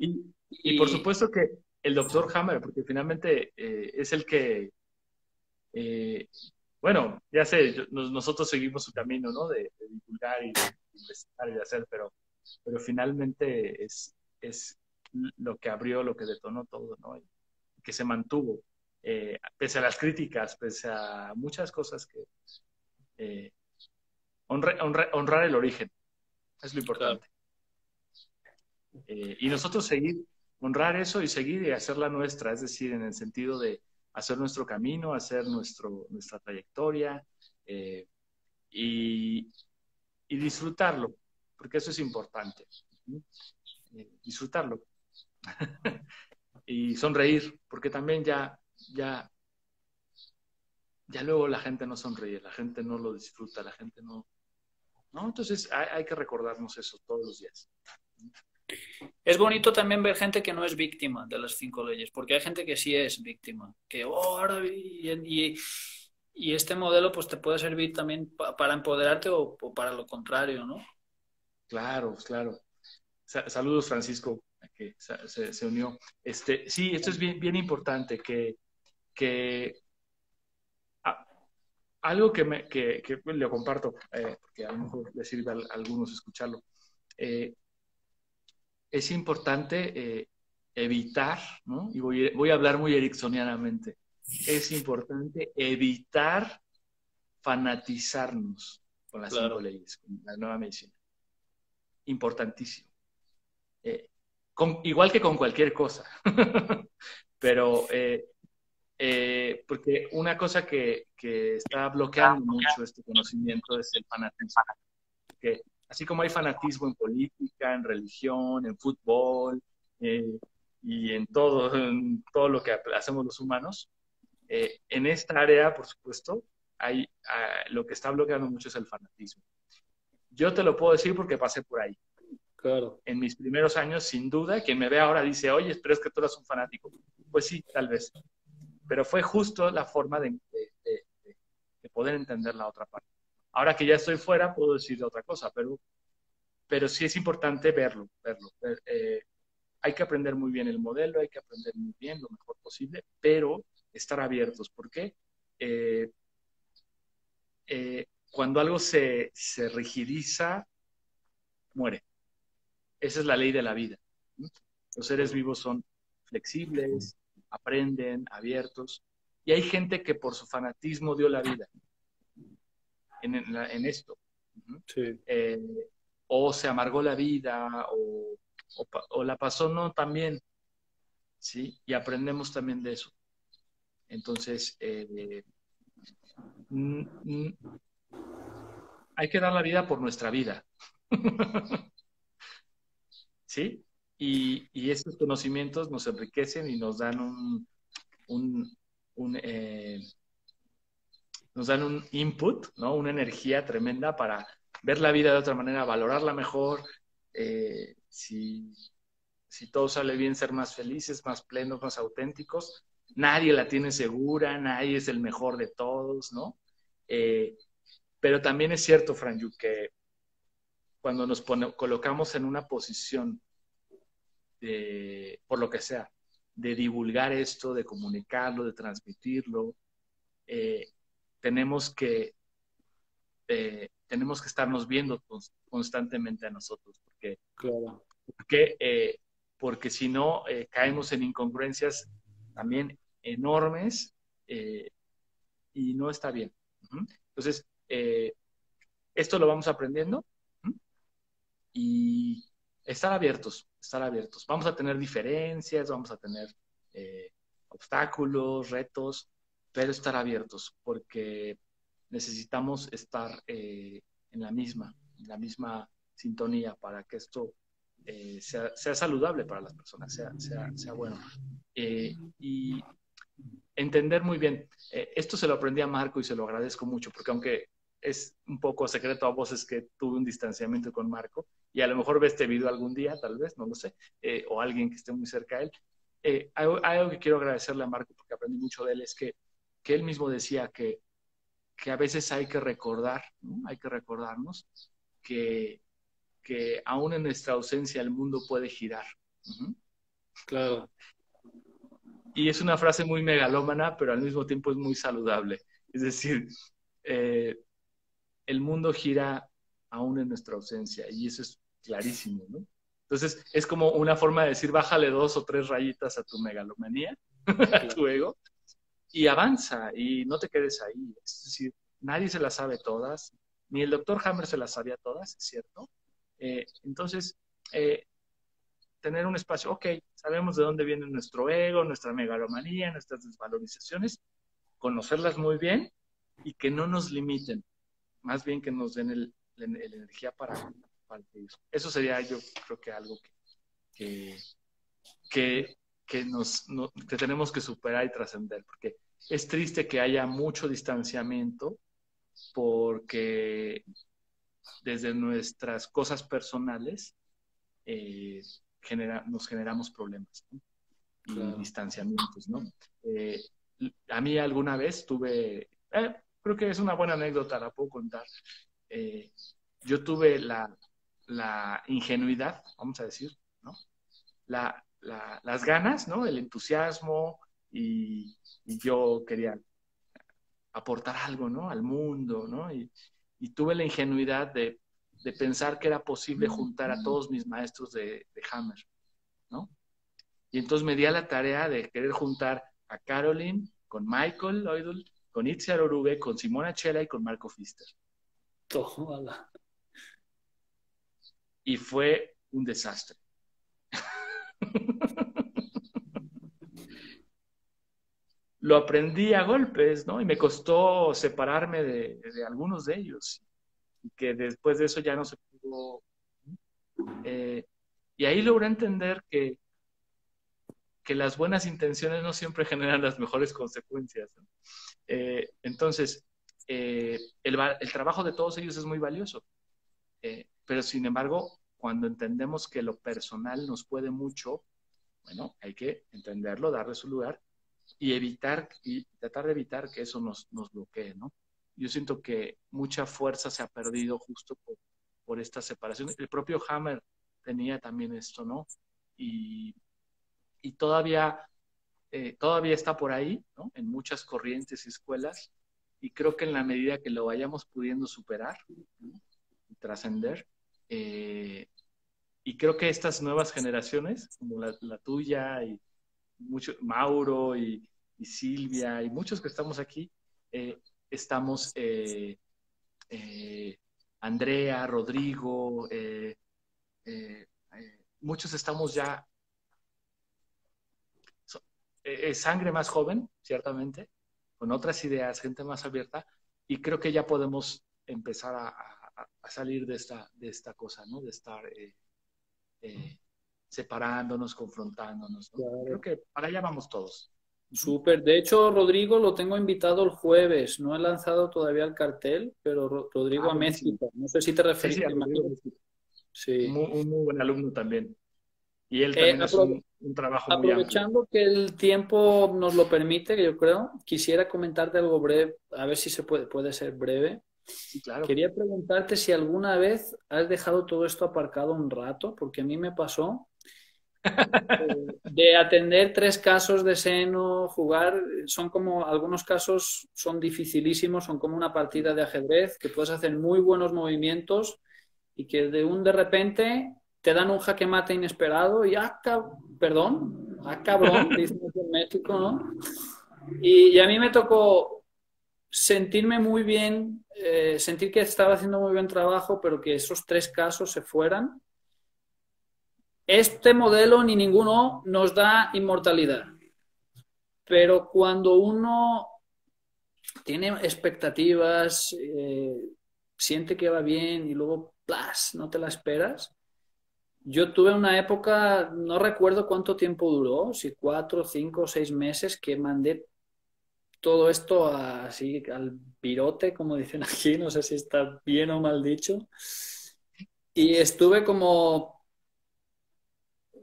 Y, y por Y supuesto que el doctor Hammer, porque finalmente es el que, eh, bueno, ya sé, nosotros seguimos su camino, ¿no? De divulgar y de investigar y de hacer, pero finalmente es lo que abrió, lo que detonó todo, ¿no? Y que se mantuvo, pese a las críticas, pese a muchas cosas que eh, honrar el origen es lo claro, importante. Y nosotros seguir, honrar eso y seguir y hacerla nuestra, es decir, en el sentido de hacer nuestro camino, hacer nuestra trayectoria eh, y, y, disfrutarlo, porque eso es importante. Disfrutarlo y sonreír, porque también ya luego la gente no sonríe, la gente no lo disfruta, la gente no. ¿No? Entonces hay que recordarnos eso todos los días. es bonito también ver gente que no es víctima de las 5 leyes, porque hay gente que sí es víctima, que ahora y este modelo pues te puede servir también para empoderarte o para lo contrario, ¿no? Claro, claro. Saludos, Francisco, que se unió. Sí, esto es bien, bien importante, que a, algo que le comparto, porque a lo mejor le sirve a algunos escucharlo. Eh, es importante evitar, ¿no? Y voy a hablar muy ericksonianamente. Es importante evitar fanatizarnos con las 5 leyes, con la nueva medicina. Importantísimo. Igual que con cualquier cosa. Pero porque una cosa que está bloqueando mucho este conocimiento es el fanatismo. Que así como hay fanatismo en política, en religión, en fútbol y en todo lo que hacemos los humanos, en esta área, por supuesto, lo que está bloqueando mucho es el fanatismo. Yo te lo puedo decir porque pasé por ahí. Claro. En mis primeros años, sin duda, quien me ve ahora dice, oye, pero es que tú eras un fanático. Pues sí, tal vez. Pero fue justo la forma de poder entender la otra parte. Ahora que ya estoy fuera, puedo decir otra cosa, pero sí es importante verlo. Hay que aprender muy bien el modelo, hay que aprender muy bien lo mejor posible, pero estar abiertos. ¿Por qué? Eh, cuando algo se rigidiza, muere. Esa es la ley de la vida. Los seres vivos son flexibles, aprenden, abiertos, y hay gente que por su fanatismo dio la vida en esto. Sí. Eh, o se amargó la vida, o la pasó no tan bien, ¿sí? Y aprendemos también de eso. Entonces, mm, mm, hay que dar la vida por nuestra vida, ¿sí? Y estos conocimientos nos enriquecen y nos dan un, un, nos dan un input, ¿no? Una energía tremenda para ver la vida de otra manera, valorarla mejor, si todo sale bien, ser más felices, más plenos, más auténticos. Nadie la tiene segura, nadie es el mejor de todos, ¿no? Eh, pero también es cierto, Franju, que cuando colocamos en una posición por lo que sea, de divulgar esto, de comunicarlo, de transmitirlo, eh, tenemos que tenemos que estarnos viendo constantemente a nosotros, Claro. porque, porque si no, caemos en incongruencias también enormes y no está bien. Entonces, esto lo vamos aprendiendo y estar abiertos, estar abiertos. Vamos a tener diferencias, vamos a tener obstáculos, retos, pero estar abiertos, porque necesitamos estar en la misma sintonía para que esto sea saludable para las personas, sea bueno. Y entender muy bien, esto se lo aprendí a Marco y se lo agradezco mucho, porque aunque es un poco secreto a voces que tuve un distanciamiento con Marco, y a lo mejor ve este video algún día, tal vez, no lo sé, o alguien que esté muy cerca de él. Algo que quiero agradecerle a Marco, porque aprendí mucho de él, es que él mismo decía que a veces hay que recordar, ¿no? Hay que recordarnos que, que aún en nuestra ausencia el mundo puede girar. Claro. Y es una frase muy megalómana, pero al mismo tiempo es muy saludable. Es decir, eh, el mundo gira aún en nuestra ausencia y eso es clarísimo, ¿no? Entonces, es como una forma de decir, bájale 2 o 3 rayitas a tu megalomanía, a tu ego, y avanza y no te quedes ahí. Es decir, nadie se las sabe todas, ni el doctor Hammer se las sabía todas, es cierto. Entonces, tener un espacio, ok, sabemos de dónde viene nuestro ego, nuestra megalomanía, nuestras desvalorizaciones, conocerlas muy bien y que no nos limiten, más bien que nos den la energía para ellos. Eso sería yo creo que algo que, que tenemos que superar y trascender, porque es triste que haya mucho distanciamiento porque desde nuestras cosas personales nos generamos problemas, ¿no? Y Claro. distanciamientos, ¿no? Eh, a mí alguna vez tuve, creo que es una buena anécdota, la puedo contar. Eh, yo tuve la ingenuidad, vamos a decir, ¿no? Las ganas, ¿no? El entusiasmo y yo quería aportar algo, ¿no? Al mundo, ¿no? Y tuve la ingenuidad de pensar que era posible juntar a todos mis maestros de Hammer, ¿no? Y entonces me di a la tarea de querer juntar a Caroline con Michael Lloydul, con Itziar Orube, con Simona Chela y con Marco Pfister. Tómala. Y fue un desastre. Lo aprendí a golpes, ¿no? Y me costó separarme de algunos de ellos. Y que después de eso ya no se pudo. Eh, y ahí logré entender que las buenas intenciones no siempre generan las mejores consecuencias, ¿no? Entonces, el trabajo de todos ellos es muy valioso. Pero sin embargo, cuando entendemos que lo personal nos puede mucho, bueno, hay que entenderlo, darle su lugar y tratar de evitar que eso nos bloquee, ¿no? Yo siento que mucha fuerza se ha perdido justo por esta separación. El propio Hammer tenía también esto, ¿no? Y, y todavía está por ahí, ¿no? En muchas corrientes y escuelas, y creo que en la medida que lo vayamos pudiendo superar, ¿no? Y trascender, y creo que estas nuevas generaciones, como la tuya y Mauro y Silvia y muchos que estamos aquí, estamos Andrea, Rodrigo, muchos estamos ya, sangre más joven, ciertamente, con otras ideas, gente más abierta, y creo que ya podemos empezar a salir de esta cosa, ¿no? De estar separándonos, confrontándonos, ¿no? Creo Claro. que para allá vamos todos. Ujú. Súper. De hecho, Rodrigo lo tengo invitado el jueves. No he lanzado todavía el cartel, pero Rodrigo Ah, buenísimo. Amézquita. No sé si te Sí, referís, sí, a me Rodrigo, imagino. Sí. un muy buen alumno también. Y él Eh, también hace apro- un trabajo muy amplio. Aprovechando que el tiempo nos lo permite, yo creo, quisiera comentarte algo breve, a ver si se puede ser breve. Sí, claro. Quería preguntarte si alguna vez has dejado todo esto aparcado un rato, porque a mí me pasó de atender 3 casos de seno, jugar, son como, algunos casos son dificilísimos, son como una partida de ajedrez, que puedes hacer muy buenos movimientos y que de repente te dan un jaque mate inesperado y perdón, cabrón, dicen aquí en México, ¿no? Y a mí me tocó sentirme muy bien, sentir que estaba haciendo muy buen trabajo, pero que esos 3 casos se fueran. Este modelo ni ninguno nos da inmortalidad, pero cuando uno tiene expectativas, siente que va bien y luego, ¡plas!, no te la esperas. Yo tuve una época, no recuerdo cuánto tiempo duró, si 4, 5, 6 meses, que mandé todo esto así al virote, como dicen aquí, no sé si está bien o mal dicho, y estuve como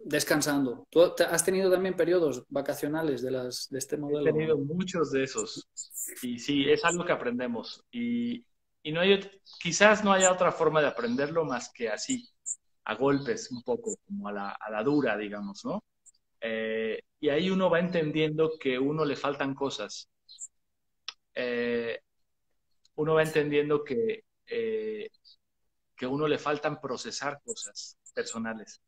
descansando. ¿Tú has tenido también periodos vacacionales de este He modelo, tenido no? muchos de esos. Y sí, es algo que aprendemos. Y no hay, quizás no haya otra forma de aprenderlo más que así, a golpes, un poco, como a la dura, digamos, ¿no? Y ahí uno va entendiendo que a uno le faltan cosas. Eh, Uno va entendiendo que a uno le faltan procesar cosas personales,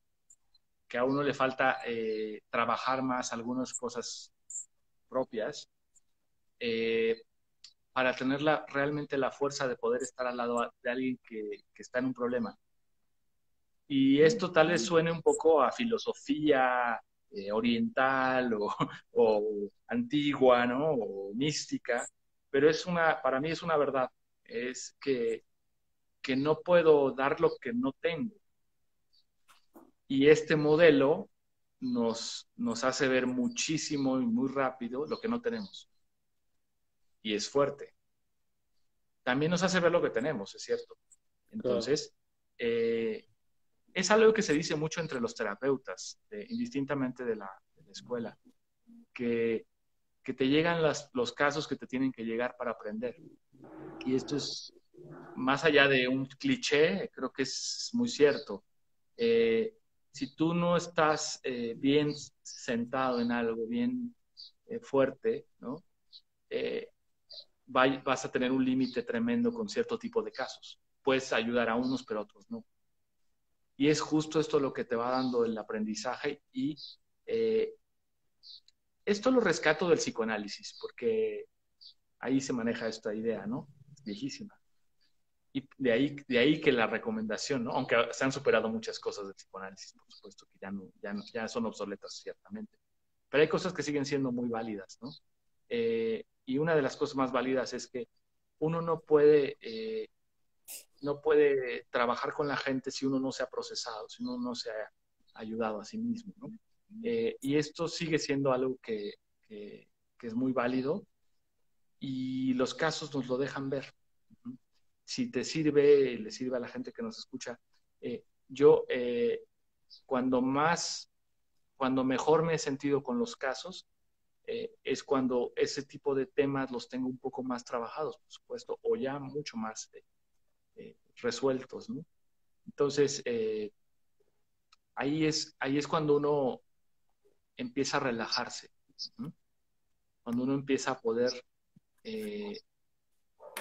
que a uno le falta trabajar más algunas cosas propias eh, para tener realmente la fuerza de poder estar al lado de alguien que está en un problema. Y esto tal vez suene un poco a filosofía oriental o antigua, ¿no? O mística, pero para mí es una verdad. Es que no puedo dar lo que no tengo. Y este modelo nos hace ver muchísimo y muy rápido lo que no tenemos. Y es fuerte. También nos hace ver lo que tenemos, es cierto. Claro. Entonces, es algo que se dice mucho entre los terapeutas, indistintamente de la escuela, que, que te llegan los casos que te tienen que llegar para aprender. Y esto es, más allá de un cliché, creo que es muy cierto. Eh, si tú no estás bien sentado en algo, bien fuerte, ¿no? Eh, vas a tener un límite tremendo con cierto tipo de casos. Puedes ayudar a unos, pero a otros no. Y es justo esto lo que te va dando el aprendizaje y eh, esto lo rescato del psicoanálisis, porque ahí se maneja esta idea, ¿no? Es viejísima. Y de ahí que la recomendación, ¿no? Aunque se han superado muchas cosas del psicoanálisis, por supuesto, que ya son obsoletas, ciertamente. Pero hay cosas que siguen siendo muy válidas, ¿no? Y una de las cosas más válidas es que uno no puede trabajar con la gente si uno no se ha procesado, si uno no se ha ayudado a sí mismo, ¿no? Y esto sigue siendo algo que es muy válido y los casos nos lo dejan ver. Si te sirve, le sirve a la gente que nos escucha, yo cuando cuando mejor me he sentido con los casos, es cuando ese tipo de temas los tengo un poco más trabajados, por supuesto, o ya mucho más resueltos, ¿no? Entonces, ahí es cuando uno empieza a relajarse, ¿no? Cuando uno empieza a poder eh,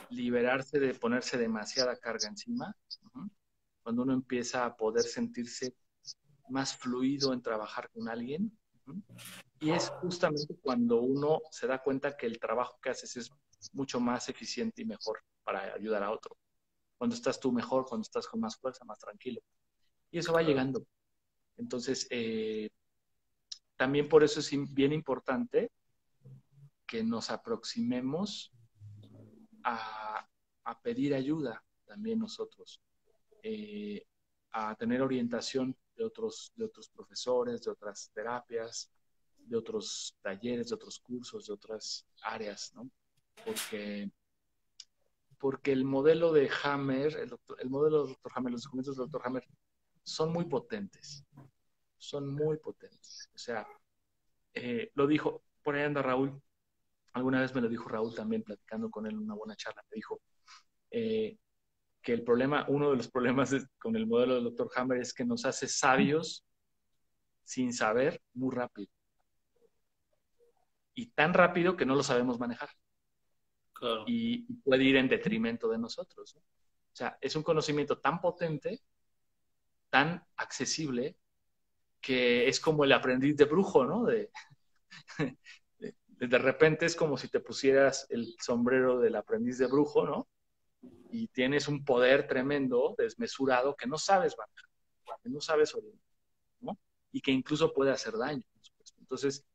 liberarse de ponerse demasiada carga encima, ¿no? Cuando uno empieza a poder sentirse más fluido en trabajar con alguien, ¿no? Y es justamente cuando uno se da cuenta que el trabajo que haces es mucho más eficiente y mejor para ayudar a otro. cuando estás tú mejor, cuando estás con más fuerza, más tranquilo. Y eso va Claro. llegando. Entonces, también por eso es bien importante que nos aproximemos a, a pedir ayuda también nosotros, eh, a tener orientación de otros profesores, de otras terapias, de otros talleres, de otros cursos, de otras áreas, ¿no? Porque, porque el modelo de Hammer, el modelo del Dr. Hammer, los documentos del Dr. Hammer son muy potentes, son muy potentes. O sea, lo dijo, por ahí anda Raúl, alguna vez me lo dijo Raúl también, platicando con él en una buena charla, me dijo eh, que el problema, uno de los problemas con el modelo del Dr. Hammer es que nos hace sabios sin saber muy rápido. Y tan rápido que no lo sabemos manejar. Claro. Y puede ir en detrimento de nosotros, ¿no? O sea, es un conocimiento tan potente, tan accesible, que es como el aprendiz de brujo, ¿no? De repente es como si te pusieras el sombrero del aprendiz de brujo, ¿no? Y tienes un poder tremendo, desmesurado, que no sabes manejar, que no sabes orientar, ¿no? Y que incluso puede hacer daño, por supuesto. Entonces,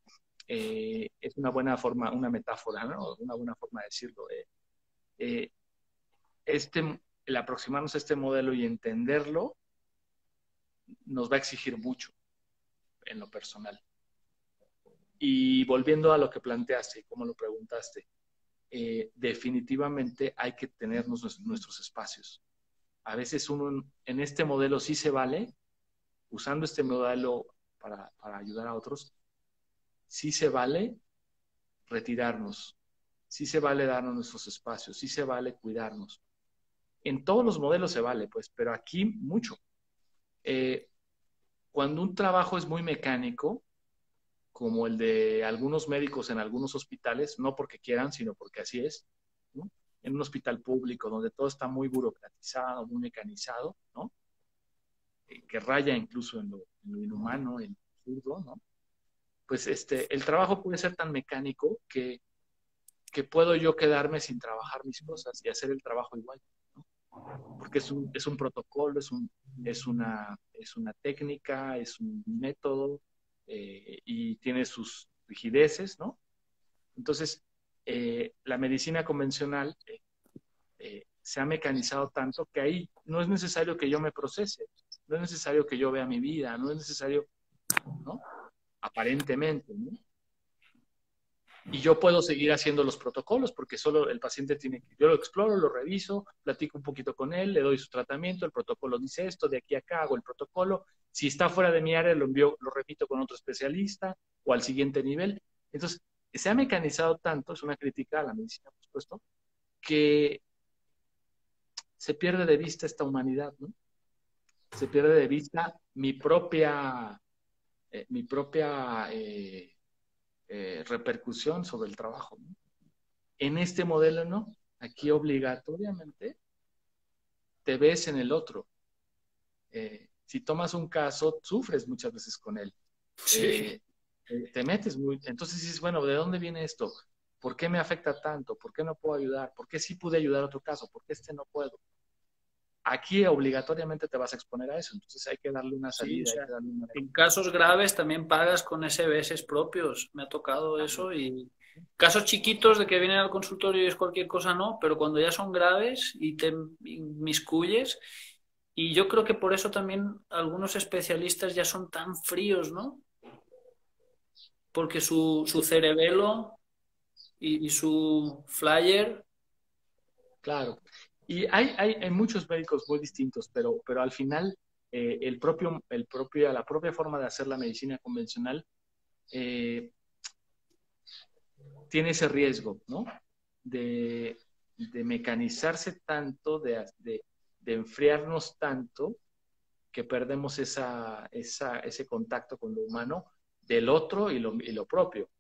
es una buena forma, una metáfora, ¿no? Una buena forma de decirlo. Eh, el aproximarnos a este modelo y entenderlo nos va a exigir mucho en lo personal. Y volviendo a lo que planteaste y cómo lo preguntaste, definitivamente hay que tener nuestros espacios. A veces uno en este modelo sí se vale, usando este modelo para ayudar a otros, sí se vale retirarnos, sí se vale darnos nuestros espacios, sí se vale cuidarnos. En todos los modelos se vale, pues, pero aquí mucho. Cuando un trabajo es muy mecánico, como el de algunos médicos en algunos hospitales, no porque quieran, sino porque así es, ¿no? En un hospital público donde todo está muy burocratizado, muy mecanizado, ¿no? Que raya incluso en lo inhumano, en lo absurdo, ¿no? Pues el trabajo puede ser tan mecánico que puedo yo quedarme sin trabajar mis cosas y hacer el trabajo igual, ¿no? Porque es un protocolo, es una técnica, es un método y tiene sus rigideces, ¿no? Entonces, la medicina convencional se ha mecanizado tanto que ahí no es necesario que yo me procese, no es necesario que yo vea mi vida, no es necesario, ¿no? Aparentemente, ¿no? Y yo puedo seguir haciendo los protocolos porque solo el paciente tiene que, yo lo exploro, lo reviso, platico un poquito con él, le doy su tratamiento, el protocolo dice esto, de aquí a acá hago el protocolo, si está fuera de mi área lo envío, lo repito con otro especialista o al siguiente nivel. Entonces, se ha mecanizado tanto, es una crítica a la medicina, por supuesto, que se pierde de vista esta humanidad, ¿no? Se pierde de vista mi propia repercusión sobre el trabajo, ¿no? En este modelo no. Aquí obligatoriamente te ves en el otro. Si tomas un caso, sufres muchas veces con él. Sí. Eh, te metes muy... Entonces dices, bueno, ¿de dónde viene esto? ¿Por qué me afecta tanto? ¿Por qué no puedo ayudar? ¿Por qué sí pude ayudar a otro caso? ¿Por qué no puedo? Aquí obligatoriamente te vas a exponer a eso. Entonces hay que darle una Sí, o salida, hay sea, que darle una... en casos graves también pagas con SBS propios. Me ha tocado Claro, eso y casos chiquitos de que vienen al consultorio y es cualquier cosa, no, pero cuando ya son graves y te inmiscuyes, y yo creo que por eso también algunos especialistas ya son tan fríos, ¿no? Porque su cerebelo y su flyer, claro. Y hay muchos médicos muy distintos, pero al final la propia forma de hacer la medicina convencional eh, tiene ese riesgo, ¿no? De, de mecanizarse tanto, de enfriarnos tanto, que perdemos ese contacto con lo humano del otro y lo propio.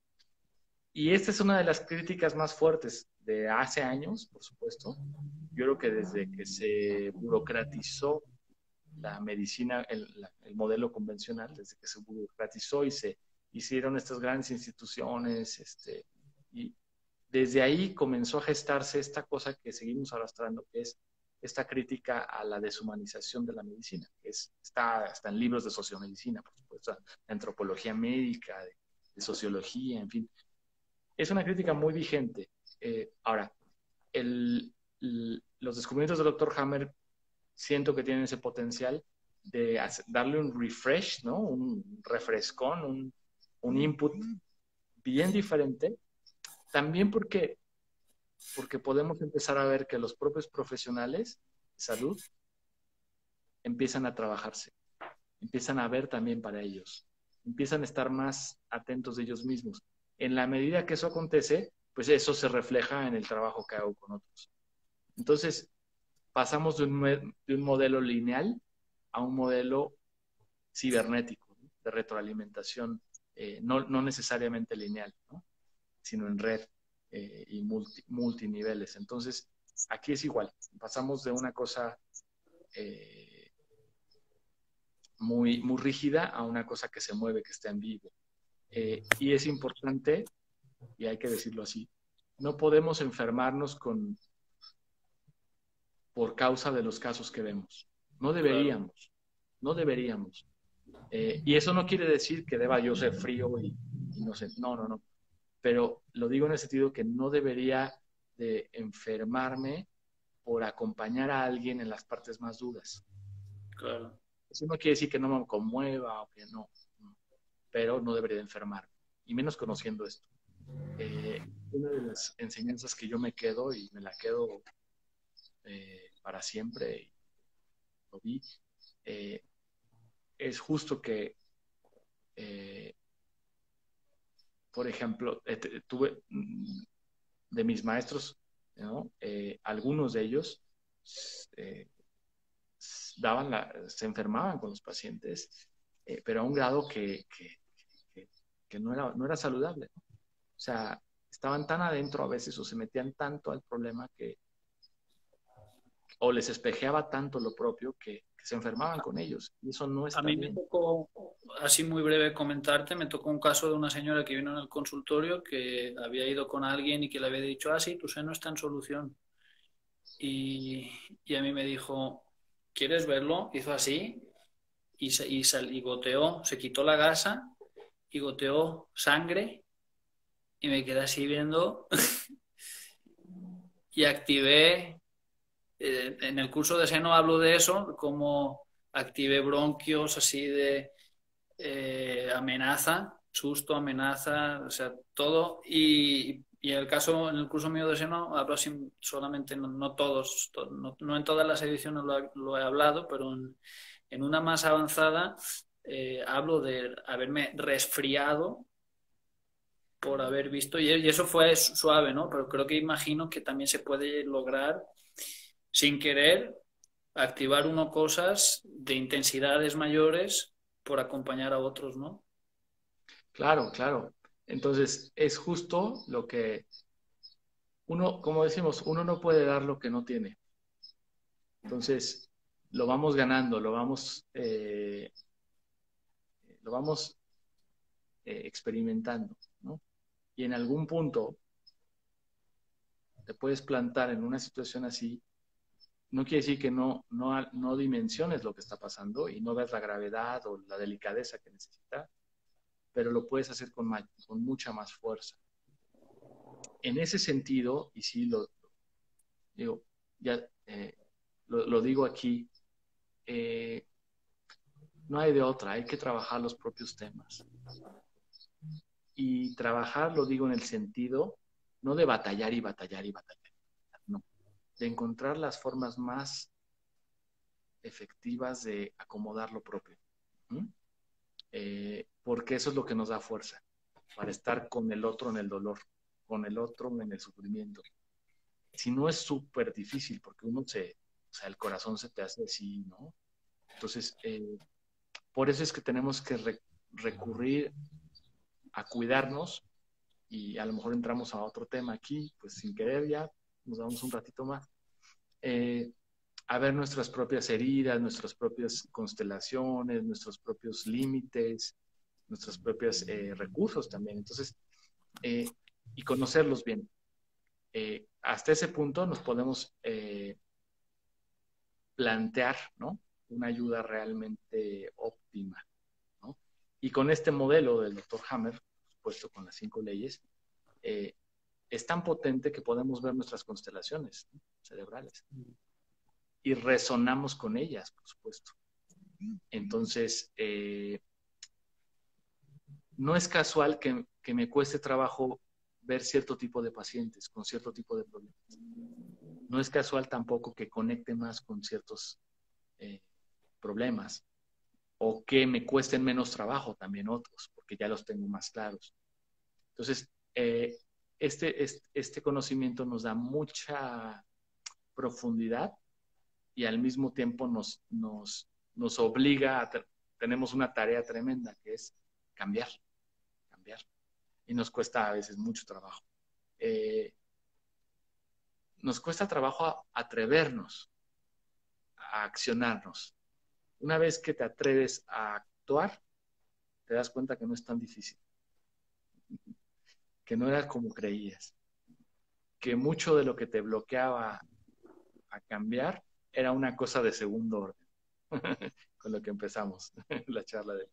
Y esta es una de las críticas más fuertes de hace años, por supuesto. Yo creo que desde que se burocratizó la medicina, el modelo convencional, desde que se burocratizó y se hicieron estas grandes instituciones, y desde ahí comenzó a gestarse esta cosa que seguimos arrastrando, que es esta crítica a la deshumanización de la medicina. Está en libros de sociomedicina, por supuesto, de antropología médica, de sociología, en fin. Es una crítica muy vigente. Ahora, los descubrimientos del Dr. Hammer siento que tienen ese potencial de darle un refresh, ¿no? Un refrescón, un input bien diferente. También porque podemos empezar a ver que los propios profesionales de salud empiezan a trabajarse, empiezan a ver también para ellos, empiezan a estar más atentos de ellos mismos. En la medida que eso acontece, pues eso se refleja en el trabajo que hago con otros. Entonces, pasamos de un modelo lineal a un modelo cibernético, ¿no? De retroalimentación, no necesariamente lineal, ¿no? Sino en red y multiniveles. Entonces, aquí es igual. Pasamos de una cosa muy rígida a una cosa que se mueve, que está en vivo. Y es importante, y hay que decirlo así, no podemos enfermarnos por causa de los casos que vemos. No deberíamos. Claro. No deberíamos. Y eso no quiere decir que deba yo ser frío y no sé. No. Pero lo digo en el sentido que no debería de enfermarme por acompañar a alguien en las partes más duras. Claro. Eso no quiere decir que no me conmueva o que no. Pero no debería de enfermarme. Y menos conociendo esto. Una de las enseñanzas que yo me quedo y me la quedo para siempre, y lo vi, es justo que, por ejemplo, tuve de mis maestros, ¿no? Algunos de ellos se enfermaban con los pacientes, pero a un grado que no era saludable, ¿no? O sea, estaban tan adentro a veces o se metían tanto al problema o les espejeaba tanto lo propio que se enfermaban con ellos. Y eso no está bien. A mí me tocó, así muy breve comentarte, me tocó un caso de una señora que vino en el consultorio que había ido con alguien y que le había dicho, sí, tu seno está en solución. Y a mí me dijo, ¿quieres verlo? Hizo así y goteó, se quitó la gasa y goteó sangre y me quedé así viendo y activé, en el curso de seno hablo de eso, como activé bronquios así de amenaza, susto, amenaza, o sea, todo. Y en en el curso mío de seno hablo solamente, no todos, no en todas las ediciones lo he hablado, pero en una más avanzada hablo de haberme resfriado por haber visto, y eso fue suave, ¿no? Pero creo que imagino que también se puede lograr sin querer activar uno cosas de intensidades mayores por acompañar a otros, ¿no? Claro. Entonces, es justo lo que uno, como decimos, uno no puede dar lo que no tiene. Entonces, lo vamos ganando, lo vamos experimentando, ¿no? Y en algún punto te puedes plantar en una situación así. No quiere decir que no dimensiones lo que está pasando y no ves la gravedad o la delicadeza que necesita, pero lo puedes hacer con mucha más fuerza. En ese sentido, y sí lo digo, ya lo digo aquí, no hay de otra, hay que trabajar los propios temas. Y trabajar, lo digo en el sentido, no de batallar, no, de encontrar las formas más efectivas de acomodar lo propio. Porque eso es lo que nos da fuerza, para estar con el otro en el dolor, con el otro en el sufrimiento. Si no, es súper difícil, porque el corazón se te hace así, ¿no? Entonces, por eso es que tenemos que recurrir a cuidarnos, y a lo mejor entramos a otro tema aquí, pues sin querer ya, nos damos un ratito más, a ver nuestras propias heridas, nuestras propias constelaciones, nuestros propios límites, nuestros propios recursos también. Entonces, y conocerlos bien. Hasta ese punto nos podemos plantear, ¿no? Una ayuda realmente óptima, ¿no? Y con este modelo del doctor Hammer, puesto con las 5 leyes, es tan potente que podemos ver nuestras constelaciones, ¿no?, cerebrales y resonamos con ellas, por supuesto. Entonces, no es casual que me cueste trabajo ver cierto tipo de pacientes con cierto tipo de problemas. No es casual tampoco que conecte más con ciertos problemas o que me cuesten menos trabajo también otros, porque ya los tengo más claros. Entonces, este conocimiento nos da mucha profundidad y al mismo tiempo nos obliga tenemos una tarea tremenda que es cambiar. Y nos cuesta a veces mucho trabajo. Nos cuesta trabajo atrevernos a accionarnos. Una vez que te atreves a actuar, te das cuenta que no es tan difícil, que no era como creías, que mucho de lo que te bloqueaba a cambiar era una cosa de segundo orden, con lo que empezamos la charla del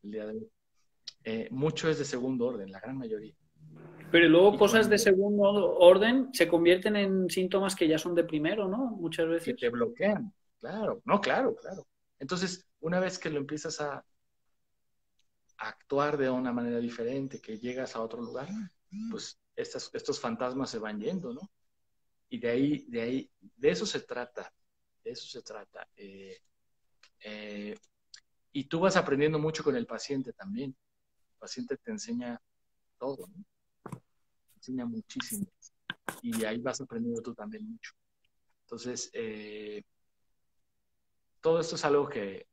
día de hoy. Mucho es de segundo orden, la gran mayoría. Pero luego Y cosas de cuando segundo orden se convierten en síntomas que ya son de primero, ¿no? Muchas que veces. te bloquean, claro, no, claro. Entonces, una vez que lo empiezas a actuar de una manera diferente, que llegas a otro lugar, pues estos fantasmas se van yendo, ¿no? Y de eso se trata, de eso se trata. Y tú vas aprendiendo mucho con el paciente también. El paciente te enseña todo, ¿no? Te enseña muchísimo. Y ahí vas aprendiendo tú también mucho. Entonces, todo esto es algo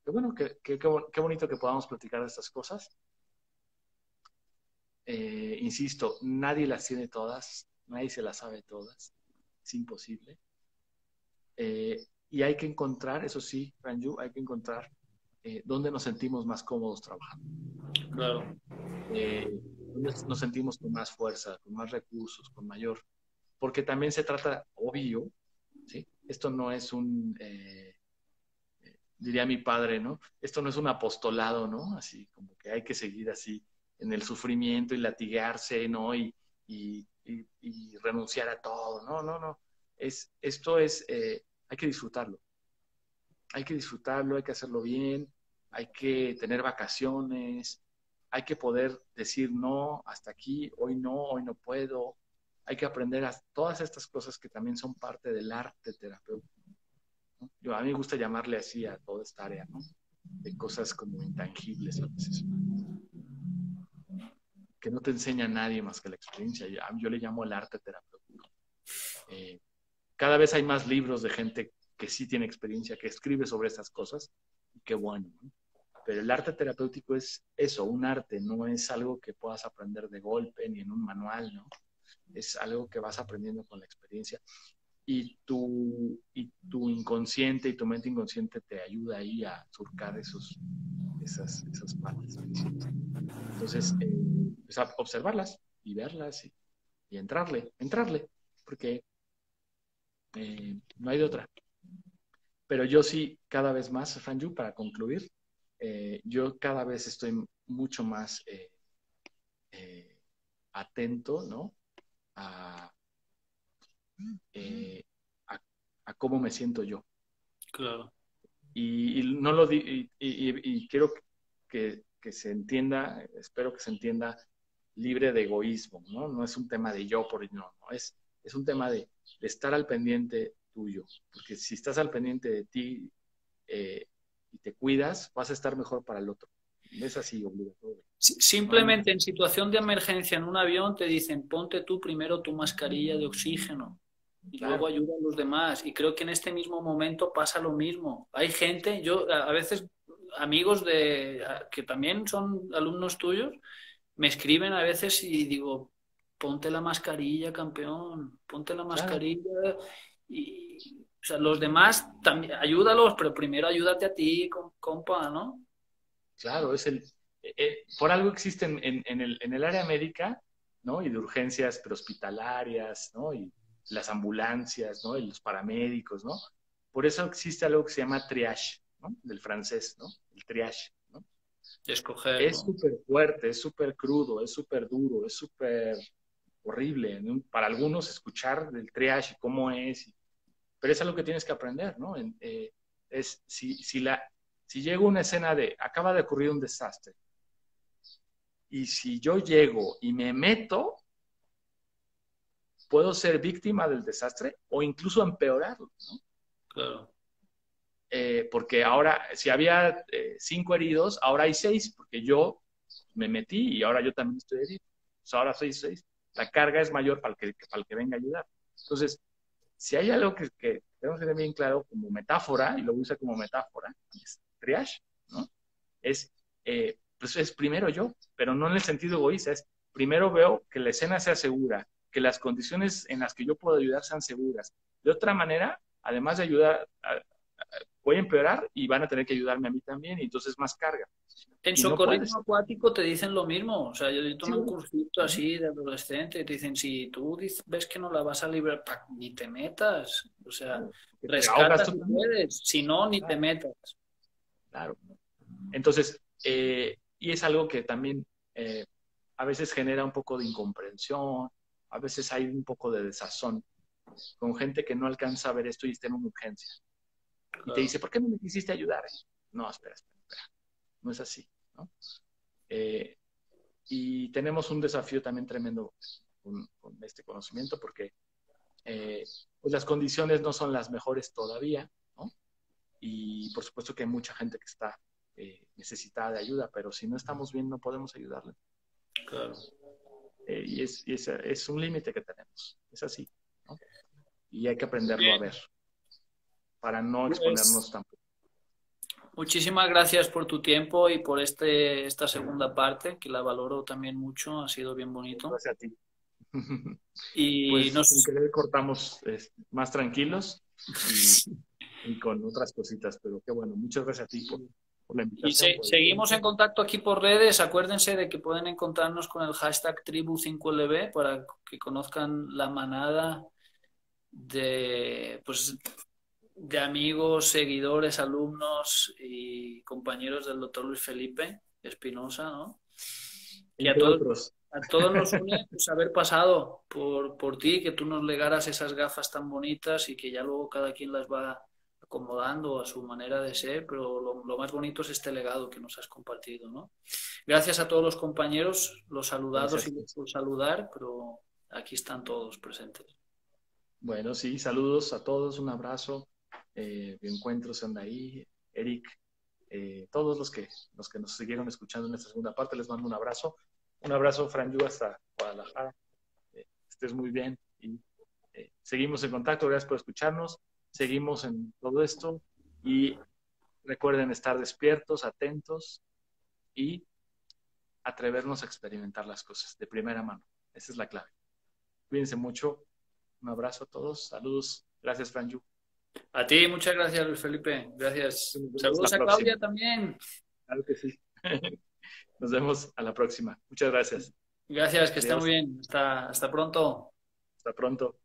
bueno, qué bonito que podamos platicar de estas cosas. Insisto, nadie las tiene todas, nadie se las sabe todas, es imposible. Y hay que encontrar, eso sí, Ranju, hay que encontrar dónde nos sentimos más cómodos trabajando. Claro. Dónde nos sentimos con más fuerza, con más recursos, con mayor. Porque también se trata, obvio, ¿sí? Esto no es diría mi padre, ¿no? Esto no es un apostolado, ¿no? Así como que hay que seguir así en el sufrimiento y latigarse, ¿no? Y renunciar a todo. No. Hay que disfrutarlo. Hay que disfrutarlo, hay que hacerlo bien, hay que tener vacaciones, hay que poder decir no, hasta aquí, hoy no puedo. Hay que aprender todas estas cosas que también son parte del arte terapéutico, ¿no? A mí me gusta llamarle así a toda esta área, ¿no? De cosas como intangibles a veces, que no te enseña nadie más que la experiencia. Yo le llamo el arte terapéutico. Cada vez hay más libros de gente que sí tiene experiencia, que escribe sobre estas cosas, y qué bueno, ¿no? Pero el arte terapéutico es eso, un arte, no es algo que puedas aprender de golpe ni en un manual, ¿no? Es algo que vas aprendiendo con la experiencia. Y tu inconsciente y tu mente inconsciente te ayuda ahí a surcar esas partes. Entonces, pues observarlas y verlas y entrarle, porque no hay de otra. Pero yo sí, cada vez más, Franju, para concluir, yo cada vez estoy mucho más atento, ¿no? A, eh, a, a cómo me siento yo. Claro. Y no lo y quiero que se entienda, espero que se entienda libre de egoísmo, ¿no? No es un tema de yo por no, es un tema de estar al pendiente tuyo, porque si estás al pendiente de ti y te cuidas, vas a estar mejor para el otro. Es así, obligatorio. No hay más. Simplemente en situación de emergencia en un avión te dicen ponte tú primero tu mascarilla de oxígeno y luego Claro, ayuda a los demás. Y creo que en este mismo momento pasa lo mismo. Hay gente, yo a veces amigos que también son alumnos tuyos, me escriben a veces y digo, ponte la mascarilla, campeón, ponte la claro, mascarilla o sea, los demás también ayúdalos, pero primero ayúdate a ti, compa, ¿no? claro, por algo existen en el área médica, ¿no? Y de urgencias prehospitalarias, ¿no? Y las ambulancias, ¿no? Y los paramédicos, ¿no? por eso existe algo que se llama triage, ¿no? Del francés, ¿no? El triage, ¿no? De escoger, Es ¿no? súper fuerte, es súper crudo, es súper duro, es súper horrible, ¿no? Para algunos escuchar del triage, cómo es, pero es algo que tienes que aprender, ¿no? Si llego a una escena de, acaba de ocurrir un desastre, y si yo llego y me meto, puedo ser víctima del desastre o incluso empeorarlo, ¿no? Claro. Porque ahora, si había 5 heridos, ahora hay 6, porque yo me metí y ahora yo también estoy herido. Pues ahora soy 6. La carga es mayor para el que venga a ayudar. Entonces, si hay algo que tenemos que tener bien claro como metáfora, y lo voy a usar como metáfora, es triage, ¿no? Pues es primero yo, pero no en el sentido egoísta, es primero veo que la escena sea segura, que las condiciones en las que yo puedo ayudar sean seguras. De otra manera, además de ayudar, voy a empeorar y van a tener que ayudarme a mí también, y entonces más carga. En Y no puedes. socorrismo acuático te dicen lo mismo. O sea, yo Sí, tomé un cursito así de adolescente y te dicen, si tú ves que no la vas a librar, ni te metas. O sea, claro, que te ahogas rescata tú si también. puedes, si no, ni te Claro, metas. claro. Entonces, y es algo que también a veces genera un poco de incomprensión, a veces hay un poco de desazón con gente que no alcanza a ver esto y está en una urgencia. Y te Claro. dice, ¿por qué no me quisiste ayudar? No, espera, no es así, ¿no? Eh, y tenemos un desafío también tremendo con este conocimiento porque pues las condiciones no son las mejores todavía, ¿no? Y por supuesto que hay mucha gente que está necesitada de ayuda, pero si no estamos bien no podemos ayudarle. Claro. Es un límite que tenemos, es así, ¿no? Y hay que aprenderlo a Bien, ver para no pues exponernos tampoco. muchísimas gracias por tu tiempo y por esta segunda parte, que la valoro también mucho, ha sido bien bonito. Gracias a ti. Y Pues sin nos querer cortamos más tranquilos y con otras cositas, pero qué bueno, muchas gracias a ti por la Y invitación, por el seguimos en tiempo. contacto aquí por redes. Acuérdense de que pueden encontrarnos con el hashtag Tribu5LB para que conozcan la manada pues, de amigos, seguidores, alumnos y compañeros del doctor Luis Felipe Espinosa, ¿no? Que Entre otros. a todos nos une pues, haber pasado por ti, que tú nos legaras esas gafas tan bonitas y que ya luego cada quien las va acomodando a su manera de ser, pero lo más bonito es este legado que nos has compartido, ¿no? Gracias a todos los compañeros, los saludados y Gracias. los por saludar, pero aquí están todos presentes. Bueno, sí, saludos a todos, un abrazo, encuentros anda ahí, Eric, todos los que nos siguieron escuchando en esta segunda parte, les mando un abrazo, Franju, hasta Guadalajara, estés muy bien y seguimos en contacto, gracias por escucharnos, seguimos en todo esto y recuerden estar despiertos, atentos y atrevernos a experimentar las cosas de primera mano, esa es la clave. Cuídense mucho. Un abrazo a todos. Saludos. Gracias, Franju. A ti, muchas gracias, Luis Felipe. Gracias. Nos vemos la Saludos a Claudia próxima. también. Claro que sí. Nos vemos a la próxima. Muchas gracias. Gracias, que esté muy Adiós. bien. Hasta pronto. Hasta pronto.